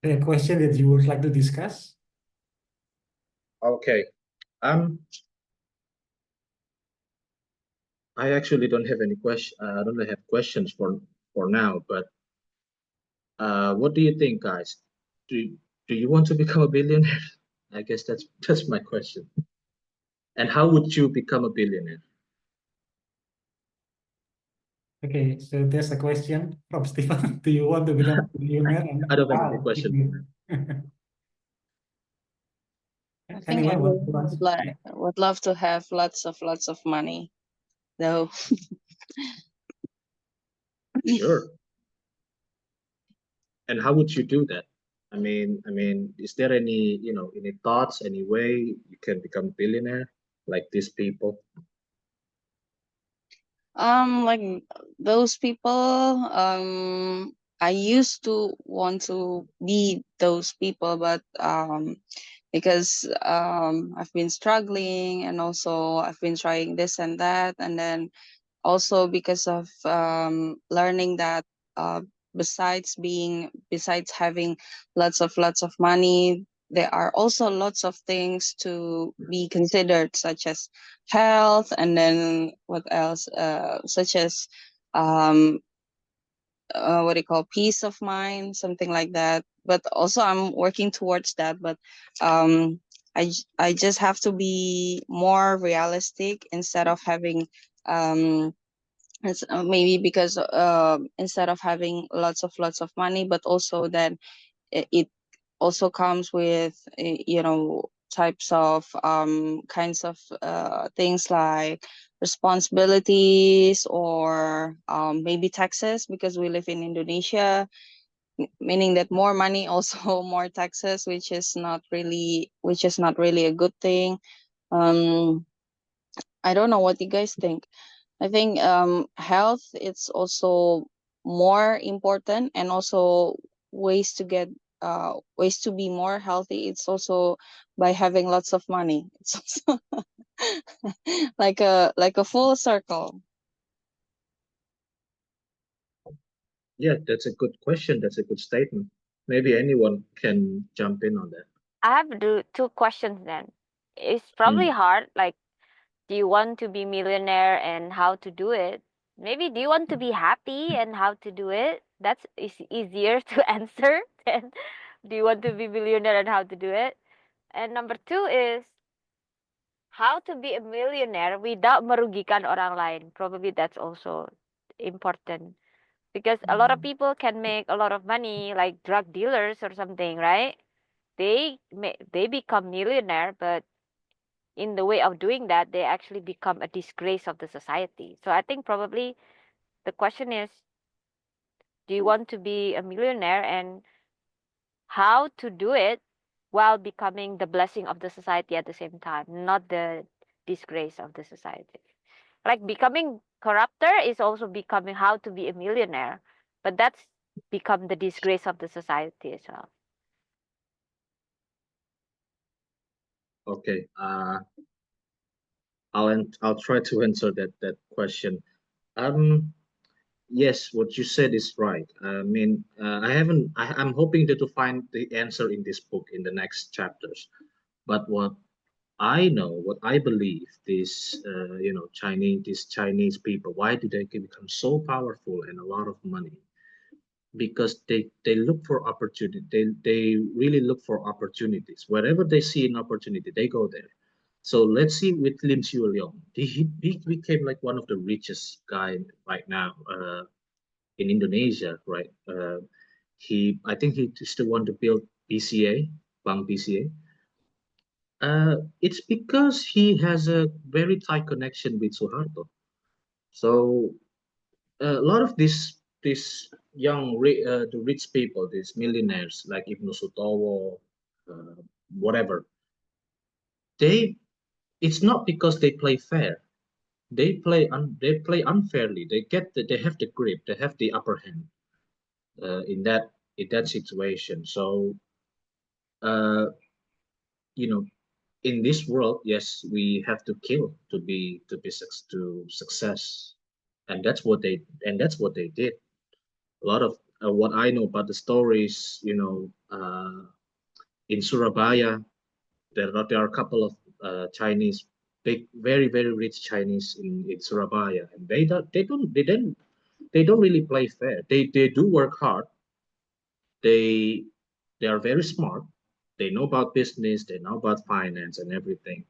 A question that you would like to discuss? Okay. I actually don't have any question. I don't have questions for now. But what do you think, guys? Do you want to become a billionaire? I guess that's my question. And how would you become a billionaire? Okay, so there's a question from Stephen. Do you want to become a millionaire I and don't have any how? question. I think Anyone everyone want to answer? would love to have lots of money, though. Sure. And how would you do that? Is there any thoughts, any way you can become a billionaire like these people? Like those people, I used to want to be those people, but because I've been struggling, and also I've been trying this and that, and then also because of learning that uh, besides having lots of money, there are also lots of things to be considered, such as health, and then what else, such as um what do you call, peace of mind, something like that. But also I'm working towards that, but um I just have to be more realistic instead of having um maybe because instead of having lots of money, but also then it also comes with types of kinds of things like responsibilities or maybe taxes, because we live in Indonesia, meaning that more money also more taxes, which is not really a good thing. I don't know what you guys think. I think health it's also more important, and also ways to get ways to be more healthy. It's also by having lots of money. It's also like a full circle. Yeah, that's a good question. That's a good statement. Maybe anyone can jump in on that. I have two questions then. It's probably Mm. hard. Like, do you want to be millionaire and how to do it? Maybe do you want to be happy and how to do it? That's is easier to answer than do you want to be millionaire and how to do it? And number two is how to be a millionaire without merugikan orang lain. Probably that's also important because a lot of people can make a lot of money, like drug dealers or something, right? They become millionaire, but in the way of doing that, they actually become a disgrace of the society. So I think probably the question is, do you want to be a millionaire and how to do it while becoming the blessing of the society at the same time, not the disgrace of the society. Like becoming corrupter is also becoming how to be a millionaire, but that's become the disgrace of the society as well. Okay. I'll try to answer that question. Um, yes, what you said is right. I mean, I haven't. I'm hoping to find the answer in this book in the next chapters. But what I know, what I believe, these Chinese people, why do they become so powerful and a lot of money? Because they look for opportunity. They really look for opportunities. Wherever they see an opportunity, they go there. So let's see with Lim Xiu Leong. He became like one of the richest guy right now in Indonesia, right? I think he still want to build BCA, Bank BCA. It's because he has a very tight connection with Suharto. So a lot of these the rich people, these millionaires like Ibnu Sutowo, uh, whatever, they it's not because they play fair. They play unfairly. They have the grip. They have the upper hand in that situation. So uh, you know, in this world, yes, we have to kill to success, and that's what they did. A lot of what I know about the stories, in Surabaya, there are a couple of Chinese, big, very very rich Chinese in Surabaya, and they don't really play fair. They do work hard. They they are very smart. They know about business. They know about finance and everything.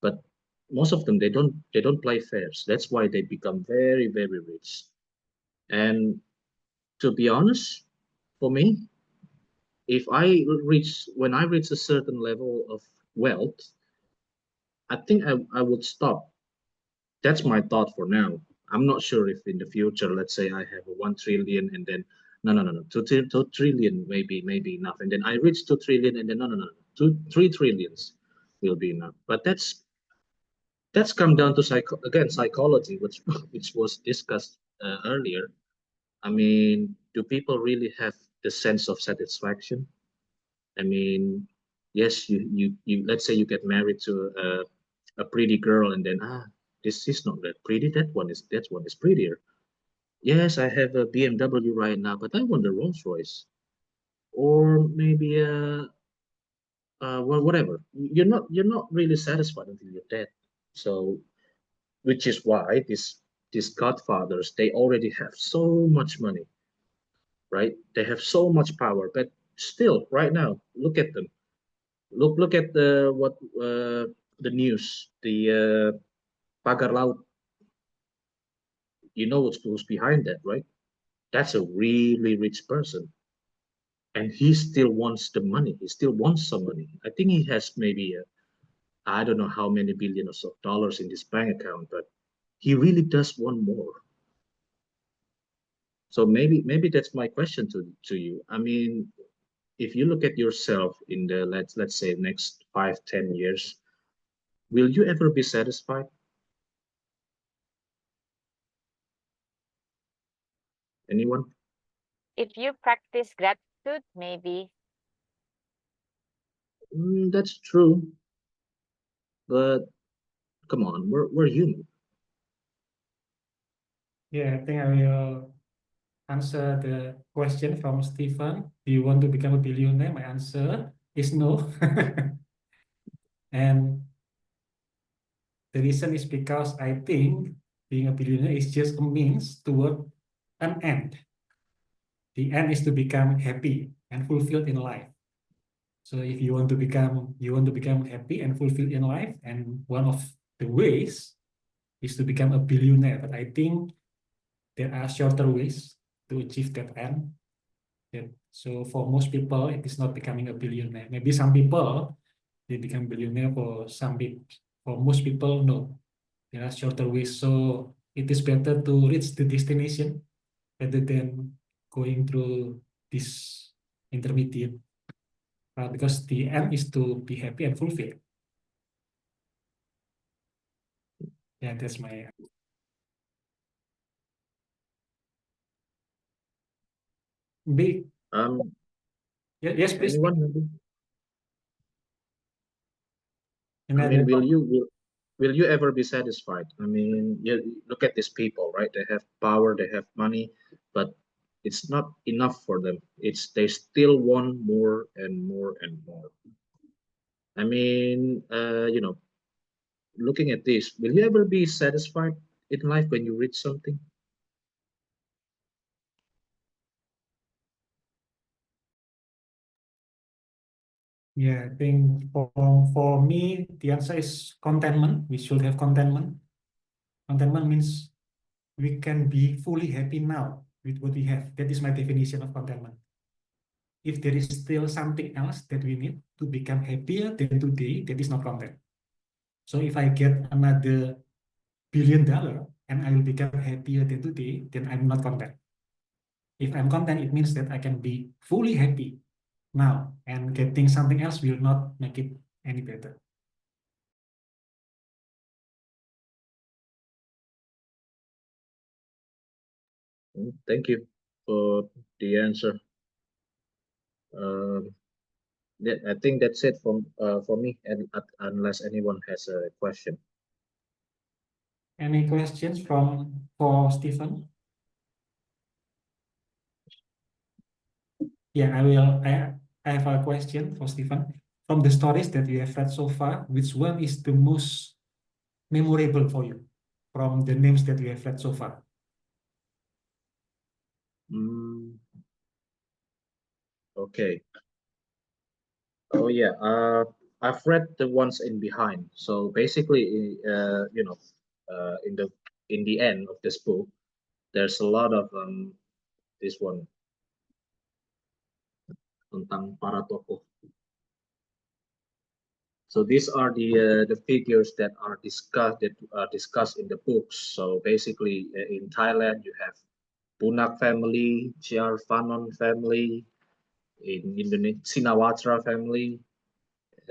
But most of them they don't play fair. So that's why they become very very rich. And to be honest, for me, if when I reach a certain level of wealth, I think I would stop. That's my thought for now. I'm not sure if in the future, let's say I have a 1 trillion and then no, 2 trillion maybe enough, and then I reach 2 trillion and then no, 3 trillions will be enough. But that's come down to psychology, which was discussed earlier. I mean, do people really have the sense of satisfaction? I mean, yes, you let's say you get married to a pretty girl, and then this is not that pretty. That one is prettier. Yes, I have a BMW right now, but I want a Rolls Royce, or maybe well, whatever. You're not really satisfied until you're dead. So, which is why these godfathers, they already have so much money, right? They have so much power, but still, right now, look at them. Look at the news, the pagar laut. You know who's behind that, right? That's a really rich person, and he still wants the money. He still wants some money. I think he has maybe I don't know how many billions of dollars in his bank account, but he really does want more. So maybe that's my question to you. I mean, if you look at yourself in the let's say next 5, 10 years, will you ever be satisfied? Anyone? If you practice gratitude, maybe. That's true, but come on, we're human. Yeah, I think I will answer the question from Stephen. Do you want to become a billionaire? My answer is no. And the reason is because I think being a billionaire is just a means toward an end. The end is to become happy and fulfilled in life. So if you want to become happy and fulfilled in life, and one of the ways is to become a billionaire. But I think there are shorter ways to achieve that end. So for most people, it is not becoming a billionaire. Maybe some people they become billionaire. For most people, no. There are shorter ways. So it is better to reach the destination rather than going through this intermediate. Because the end is to be happy and fulfilled. Yeah, that's my big. Yes, please. Anyone? Maybe? I Another. mean, will you ever be satisfied? I mean, you look at these people, right? They have power, they have money, but it's not enough for them. It's they still want more and more and more. I mean, looking at this, will you ever be satisfied in life when you reach something? Yeah, I think for me, the answer is contentment. We should have contentment. Contentment means we can be fully happy now with what we have. That is my definition of contentment. If there is still something else that we need to become happier than today, that is not content. So if I get another $1 billion and I will become happier than today, then I'm not content. If I'm content, it means that I can be fully happy now, and getting something else will not make it any better. Thank you for the answer. I think that's it for me, and unless anyone has a question. Any questions for Stephen? Yeah, I have a question for Stephen. From the stories that you have read so far, which one is the most memorable for you from the names that you have read so far? Okay. Oh yeah. I've read the ones in behind. So basically, in the end of this book, there's a lot of this one tentang para tokoh. So these are the figures that are discussed in the books. So basically, in Thailand, you have Punak family, Chiar Fanon family, in Indonesia, Sinawatra family.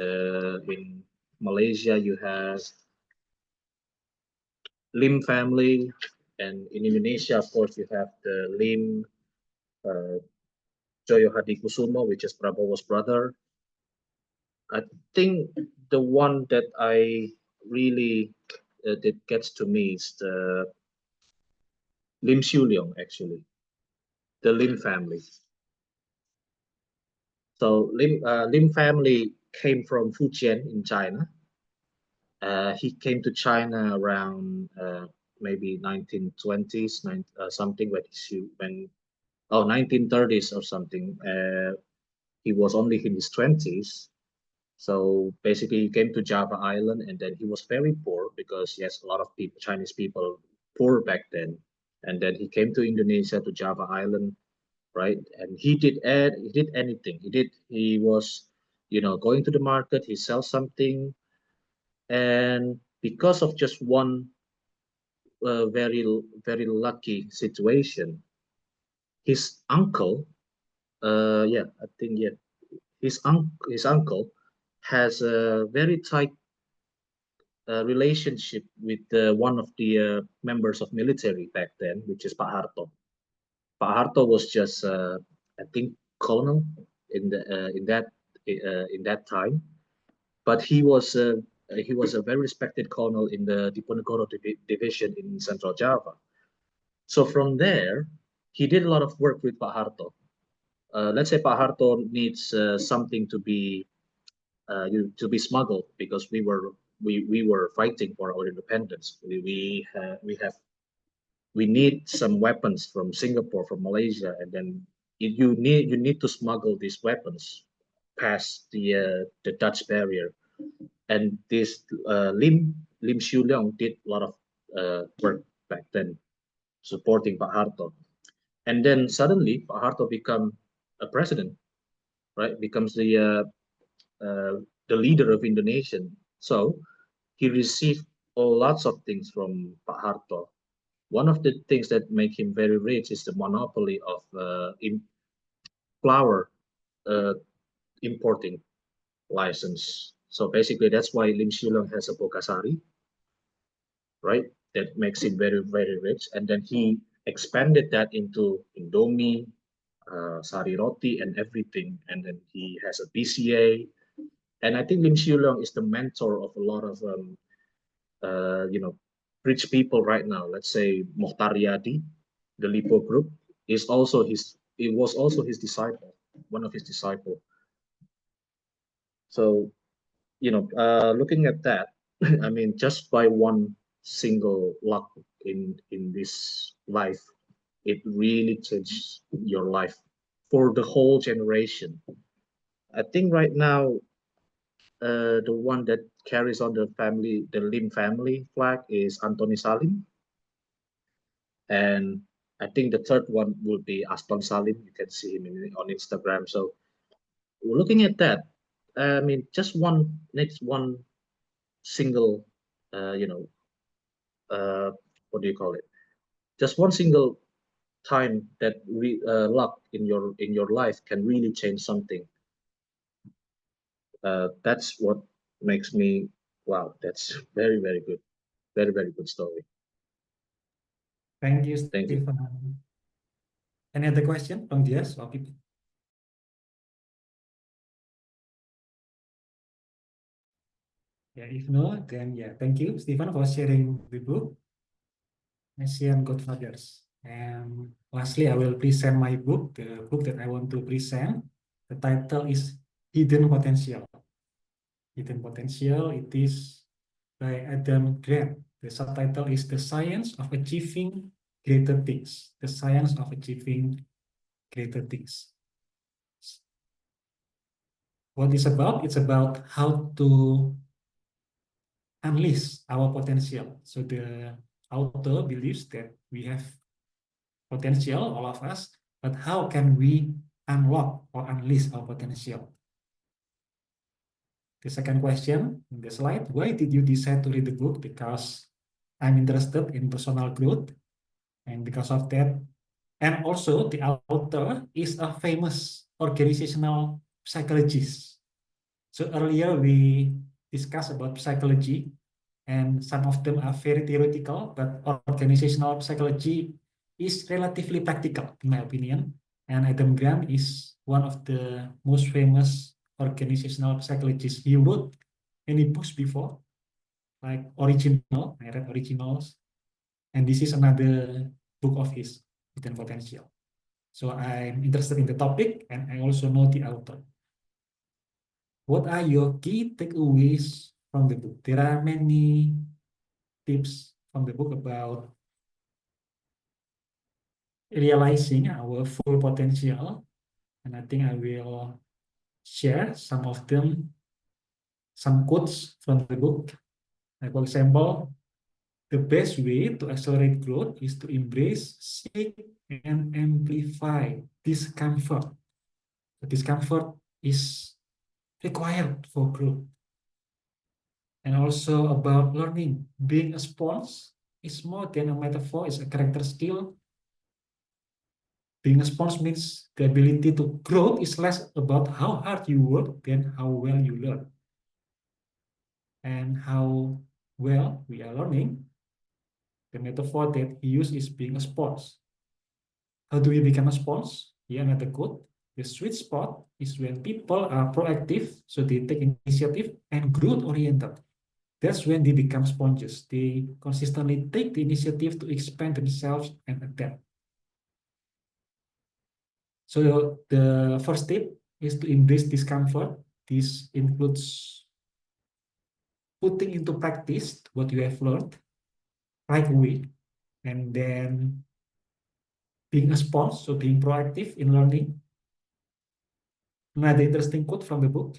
In Malaysia, you have Lim family, and in Indonesia, of course, you have the Lim Joyo Hadikusuma, which is Prabowo's brother. I think the one that I really that gets to me is the Lim Siu Leong, actually, the Lim family. So Lim family came from Fujian in China. He came to China around maybe 1920s, something when 1930s or something. He was only in his 20s. So basically, he came to Java Island, and then he was very poor because yes, a lot of people, Chinese people, poor back then. And then he came to Indonesia, to Java Island, right? And he did anything. He was, going to the market, he sells something, and because of just one very very lucky situation, his uncle, yeah, I think yeah, his uncle has a very tight relationship with one of the members of military back then, which is Pak Harto. Pak Harto was just, I think, colonel in that time, but he was a very respected colonel in the Diponegoro division in Central Java. So from there, he did a lot of work with Pak Harto. Let's say Pak Harto needs something to be smuggled because we were fighting for our independence. We need some weapons from Singapore, from Malaysia, and then you need to smuggle these weapons past the Dutch barrier. And this Lim Xiu Leong did a lot of work back then, supporting Pak Harto. And then suddenly Pak Harto become a president, right? Becomes the leader of Indonesia. So he received lots of things from Pak Harto. One of the things that make him very rich is the monopoly of flour uh, importing license. So basically, that's why Lim Shilong has a Bokasari, right? That makes him very, very rich. And then he expanded that into Indomie, Sari Roti, and everything. And then he has a BCA. And I think Lim Shilong is the mentor of a lot of rich people right now. Let's say Mohtar Yadi, the Lipo Group, it was also his disciple, one of his disciples. So, looking at that, I mean, just by one single luck in this life, it really changes your life for the whole generation. I think right now, the one that carries on the Lim family flag is Anthony Salim. And I think the third one would be Aston Salim. You can see him on Instagram. So looking at that, I mean, just one single, uh, you know, what do you call it? Just one single time that luck in your life can really change something. That's what makes me wow. That's very very good, very very good story. Thank you, Thank you. Stephen. Any other question from Dias or people? Yeah, if no, then yeah, thank you, Stephen, for sharing the book, Asian Godfathers. And lastly, I will present my book, the book that I want to present. The title is Hidden Potential. Hidden Potential, it is by Adam Grant. The subtitle is The Science of Achieving Greater Things. The Science of Achieving Greater Things. What is about? It's about how to unleash our potential. So the author believes that we have potential, all of us, but how can we unlock or unleash our potential? The second question in the slide, why did you decide to read the book? Because I'm interested in personal growth, and because of that, and also the author is a famous organizational psychologist. So earlier we discussed about psychology, and some of them are very theoretical, but organizational psychology is relatively practical, in my opinion. And Adam Grant is one of the most famous organizational psychologists. He wrote many books before, like Original, I read Originals, and this is another book of his, Hidden Potential. So I'm interested in the topic, and I also know the author. What are your key takeaways from the book? There are many tips from the book about realizing our full potential, and I think I will share some of them, some quotes from the book. Like for example, The best way to accelerate growth is to embrace, seek, and amplify discomfort. The discomfort is required for growth. And also about learning. Being a sponge is more than a metaphor, it's a character skill. Being a sponge means the ability to grow is less about how hard you work than how well you learn. And how well we are learning, the metaphor that he used is being a sponge. How do we become a sponge? Here another quote. The sweet spot is when people are proactive, so they take initiative and growth-oriented. That's when they become sponges. They consistently take the initiative to expand themselves and adapt. So the first step is to embrace discomfort. This includes putting into practice what you have learned right away, and then being a sponge, so being proactive in learning. Another interesting quote from the book.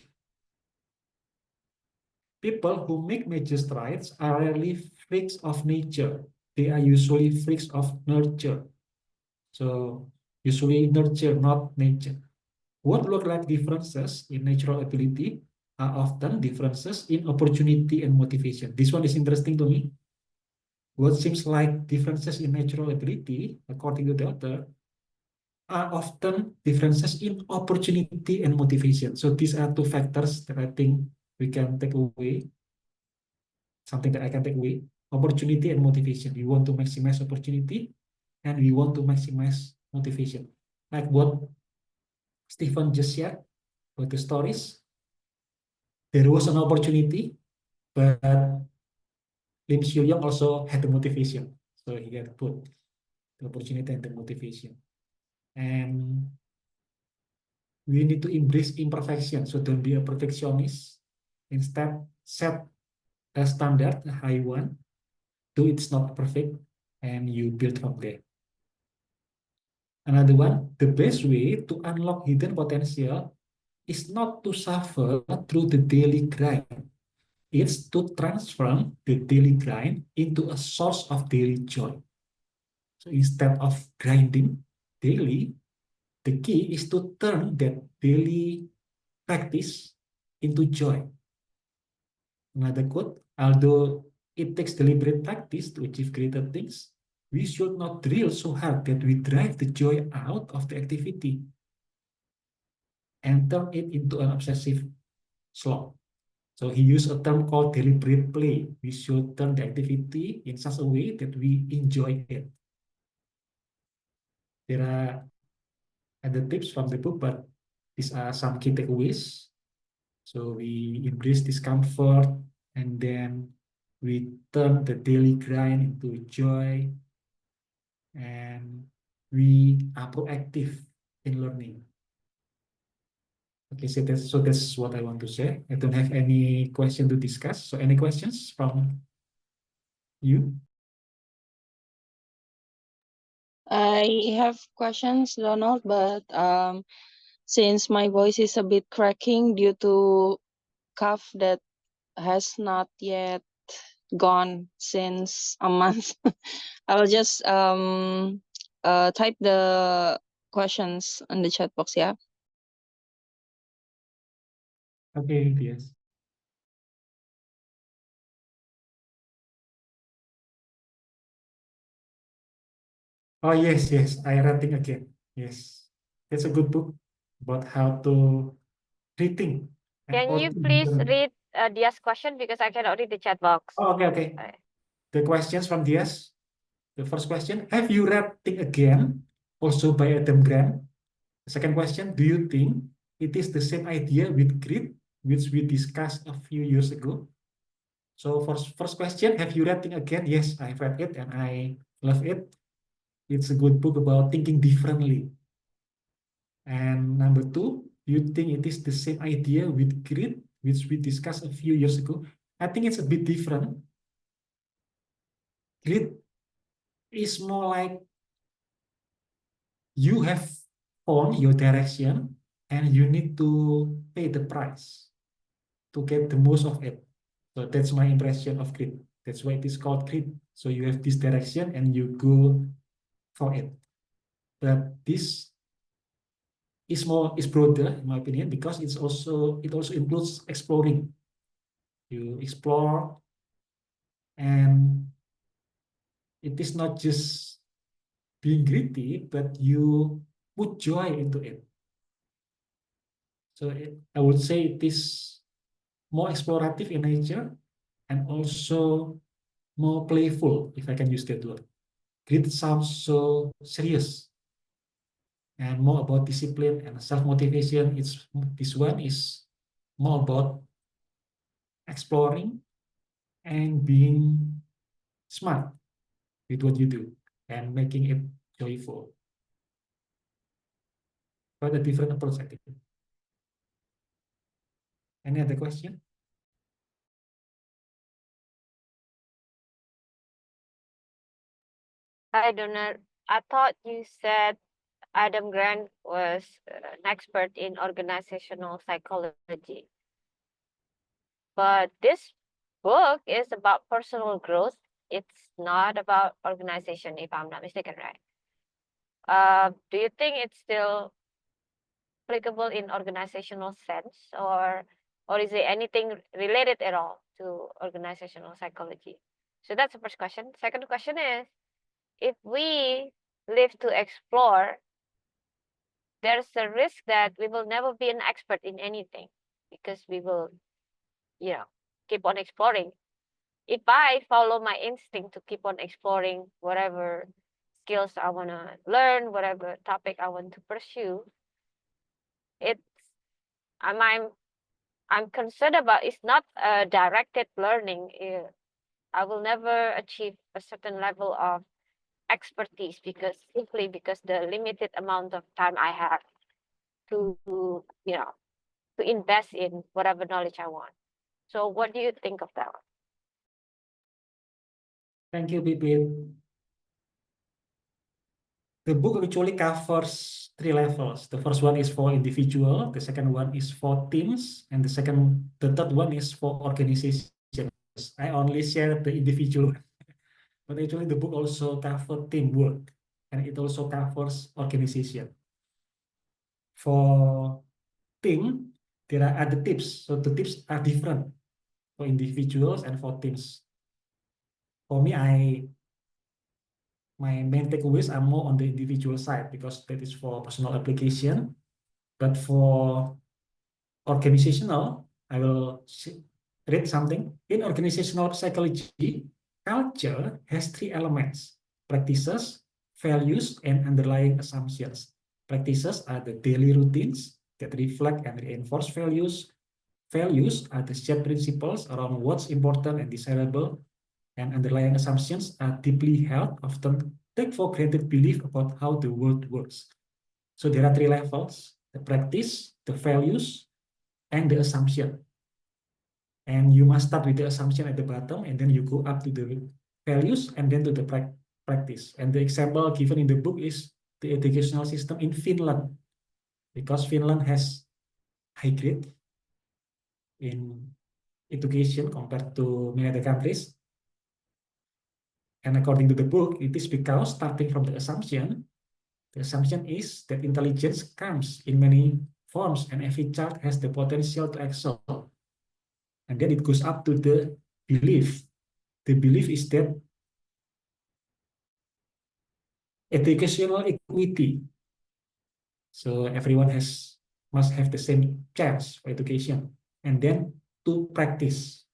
People who make major strides are rarely freaks of nature. They are usually freaks of nurture. So usually nurture, not nature. What look like differences in natural ability are often differences in opportunity and motivation. This one is interesting to me. What seems like differences in natural ability, according to the author, are often differences in opportunity and motivation. So these are two factors that I think we can take away, something that I can take away, opportunity and motivation. We want to maximize opportunity and we want to maximize motivation. Like what Stephen just shared with the stories, there was an opportunity, but Lim Soo Young also had the motivation. So he had both the opportunity and the motivation. And we need to embrace imperfection. So don't be a perfectionist. Instead, set a standard, a high one. Do it's not perfect, and you build from there. Another one, the best way to unlock hidden potential is not to suffer through the daily grind. It's to transform the daily grind into a source of daily joy. So instead of grinding daily, the key is to turn that daily practice into joy. Another quote, although it takes deliberate practice to achieve greater things, we should not drill so hard that we drive the joy out of the activity and turn it into an obsessive slog. So he used a term called deliberate play. We should turn the activity in such a way that we enjoy it. There are other tips from the book, but these are some key takeaways. So we embrace discomfort, and then we turn the daily grind into joy, and we are proactive in learning. Okay, so that's what I want to say. I don't have any question to discuss. So any questions from you? I have questions, Donald, but since my voice is a bit cracking due to cough that has not yet gone since a month, I'll just type the questions on the chat box, yeah? Okay, yes. Oh, yes, yes. I writing again. Yes. It's a good book about how to rethink and Can how you to please learn. read Dia's question because I cannot read the chat box. Oh, okay, okay. The questions from Diaz. The first question, have you read Think Again, also by Adam Grant? The second question, do you think it is the same idea with greed, which we discussed a few years ago? So first question, have you read Think Again? Yes, I've read it and I love it. It's a good book about thinking differently. And number two, do you think it is the same idea with greed, which we discussed a few years ago? I think it's a bit different. Greed is more like you have found your direction and you need to pay the price to get the most of it. So that's my impression of greed. That's why it is called grid. So you have this direction and you go for it. But this is broader in my opinion, because it also includes exploring. You explore, and it is not just being gritty, but you put joy into it. So I would say it is more explorative in nature and also more playful, if I can use that word. Grit sounds so serious and more about discipline and self-motivation. This one is more about exploring and being smart with what you do and making it joyful. Quite a different approach, I think. Any other question? I don't know. I thought you said Adam Grant was an expert in organizational psychology. But this book is about personal growth. It's not about organization, if I'm not mistaken, right? Do you think it's still applicable in organizational sense, or is it anything related at all to organizational psychology? So that's the first question. Second question is, if we live to explore, there's a risk that we will never be an expert in anything because we will, keep on exploring. If I follow my instinct to keep on exploring whatever skills I want to learn, whatever topic I want to pursue, it's I'm concerned about it's not a directed learning. I will never achieve a certain level of expertise simply because the limited amount of time I have to invest in whatever knowledge I want. So what do you think of that? Thank you, Bibit. The book actually covers 3 levels. The first one is for individual, the second one is for teams, and the third one is for organizations. I only share the individual, but actually the book also covers teamwork, and it also covers organization. For team, there are other tips. So the tips are different for individuals and for teams. For me, my main takeaways are more on the individual side because that is for personal application. But for organizational, I will read something. In organizational psychology, culture has 3 elements: practices, values, and underlying assumptions. Practices are the daily routines that reflect and reinforce values. Values are the shared principles around what's important and desirable, and underlying assumptions are deeply held, often take for granted belief about how the world works. So there are 3 levels: the practice, the values, and the assumption. And you must start with the assumption at the bottom, and then you go up to the values, and then to the practice. And the example given in the book is the educational system in Finland, because Finland has high grade in education compared to many other countries. And according to the book, it is because starting from the assumption is that intelligence comes in many forms and every child has the potential to excel. And then it goes up to the belief. The belief is that educational equity. So everyone must have the same chance for education. And then to practice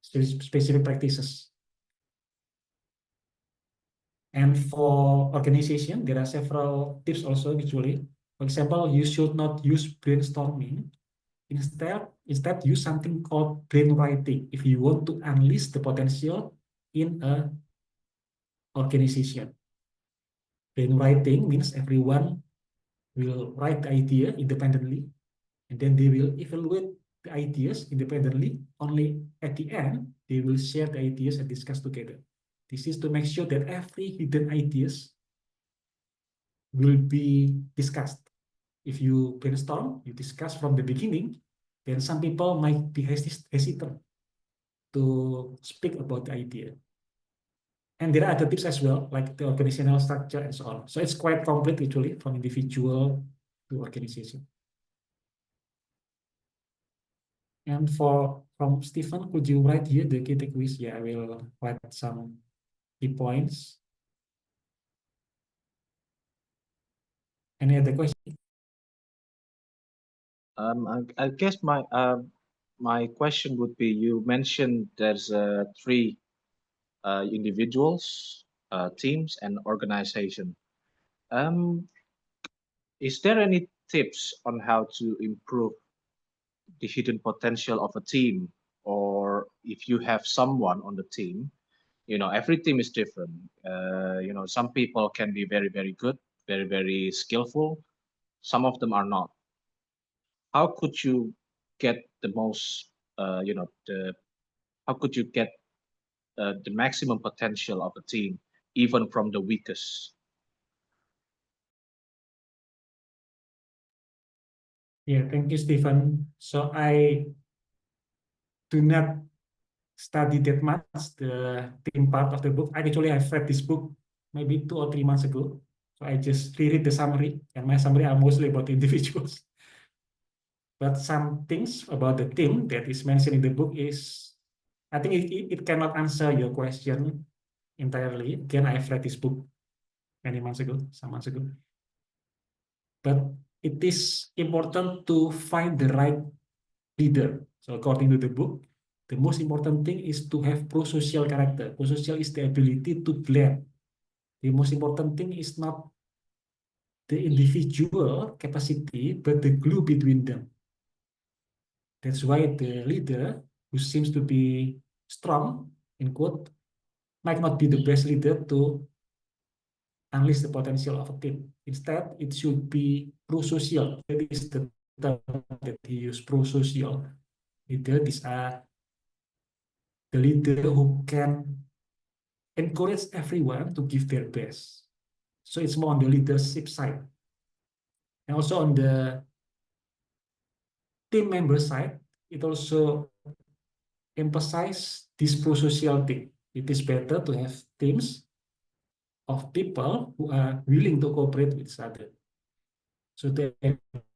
specific practices. And for organization, there are several tips also usually. For example, you should not use brainstorming. Instead use something called brainwriting if you want to unleash the potential in a organization. Brainwriting means everyone will write the idea independently, and then they will evaluate the ideas independently. Only at the end, they will share the ideas and discuss together. This is to make sure that every hidden ideas will be discussed. If you brainstorm, you discuss from the beginning, then some people might be hesitant to speak about the idea. And there are other tips as well, like the organizational structure and so on. So it's quite complete actually, from individual to organization. And from Stephen, could you write here the key takeaways? Yeah, I will write some key points. Any other question? I guess my question would be, you mentioned there's three individuals, teams, and organization. Is there any tips on how to improve the hidden potential of a team? Or if you have someone on the team, every team is different. Some people can be very, very good, very, very skillful. Some of them are not. How could you get the most, how could you get the maximum potential of a team, even from the weakest? Yeah, thank you, Stephen. So I do not study that much the team part of the book. I actually have read this book maybe 2 or 3 months ago. So I just reread the summary, and my summary are mostly about individuals. But some things about the team that is mentioned in the book is, I think it cannot answer your question entirely. Again, I've read this book many months ago, some months ago. But it is important to find the right leader. So according to the book, the most important thing is to have pro-social character. Pro-social is the ability to blend. The most important thing is not the individual capacity, but the glue between them. That's why the leader who seems to be strong, in quote, might not be the best leader to unleash the potential of a team. Instead, it should be pro-social. That is the term that he used, pro-social leader. These are the leader who can encourage everyone to give their best. So it's more on the leadership side. And also on the team member side, it also emphasizes this pro-social thing. It is better to have teams of people who are willing to cooperate with each other. So the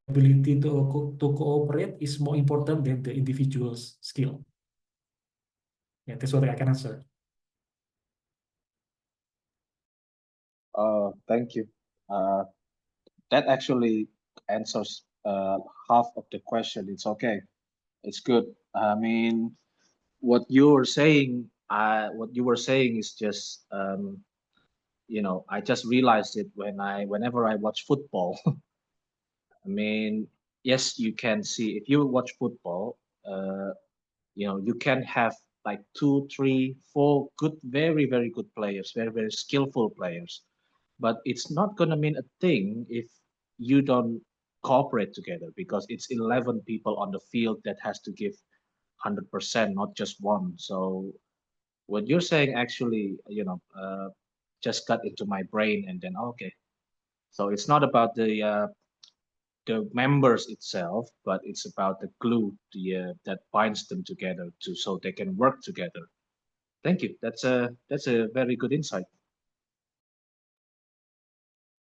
ability to cooperate is more important than the individual's skill. Yeah, that's what I can answer. Thank you. That actually answers half of the question. It's okay. It's good. I mean, what you were saying is just, I just realized it whenever I watch football. I mean, yes, you can see, if you watch football, uh, you can have like 2, 3, 4 good, very, very good players, very, very skillful players. But it's not going to mean a thing if you don't cooperate together, because it's 11 people on the field that has to give 100%, not just one. So what you're saying actually, just got into my brain, and then okay. So it's not about the members itself, but it's about the glue that binds them together so they can work together. Thank you. That's a very good insight.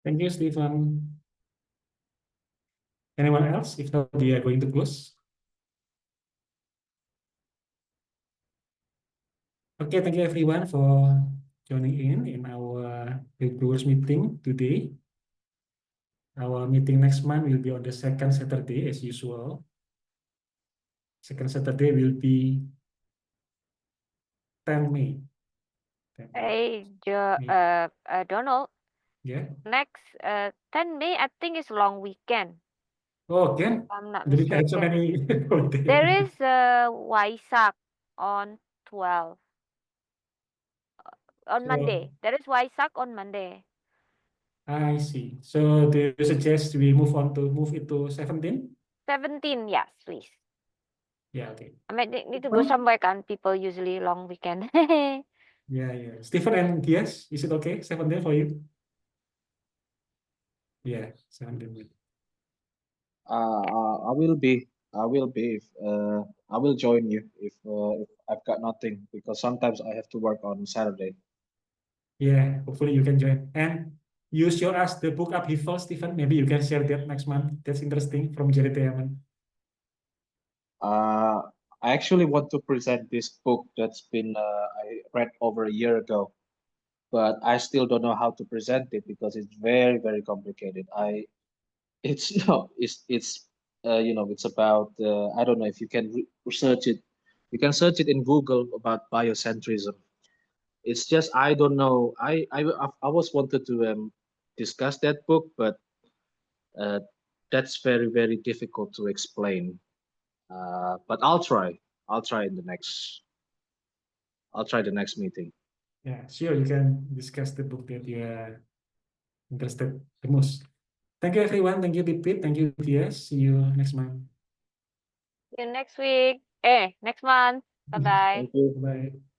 Thank you, Stephen. Anyone else? If not, we are going to close. Okay, thank you everyone for joining in our Brewers meeting today. Our meeting next month will be on the second Saturday as usual. Second Saturday will be 10 May. 10 May. Hey, Donald, Yeah. next 10 May, I think is long weekend, Oh, again? if I'm not Indonesia has so mistaken. many holidays. There is Waisak on 12 on So Monday. There is Waisak on Monday. I see. So do you suggest we move it to 17? 17, yes, please. Yeah, okay. I might need to go somewhere, can people usually long weekend. Yeah, yeah. Stephen and Diaz, is it okay? 17 for you? Yeah, 17. I will be I will be. I will join you if I've got nothing because sometimes I have to work on Saturday. Yeah, hopefully you can join. And you show us the book upheaval, Stephen. Maybe you can share that next month. That's interesting from Jerry Teaman. I actually want to present this book that's been I read over a year ago, but I still don't know how to present it because it's very complicated. It's no, it's it's about I don't know if you can research it. You can search it in Google about biocentrism. It's just I don't know. I was wanted to discuss that book, but uh, that's very difficult to explain. But I'll try. I'll try in the next. I'll try the next meeting. Yeah, sure, you can discuss the book that you are interested the most. Thank you, everyone. Thank you, Pipit. Thank you, Dias. See you next month. See you next week. Next month. Bye bye. Thank you. Bye.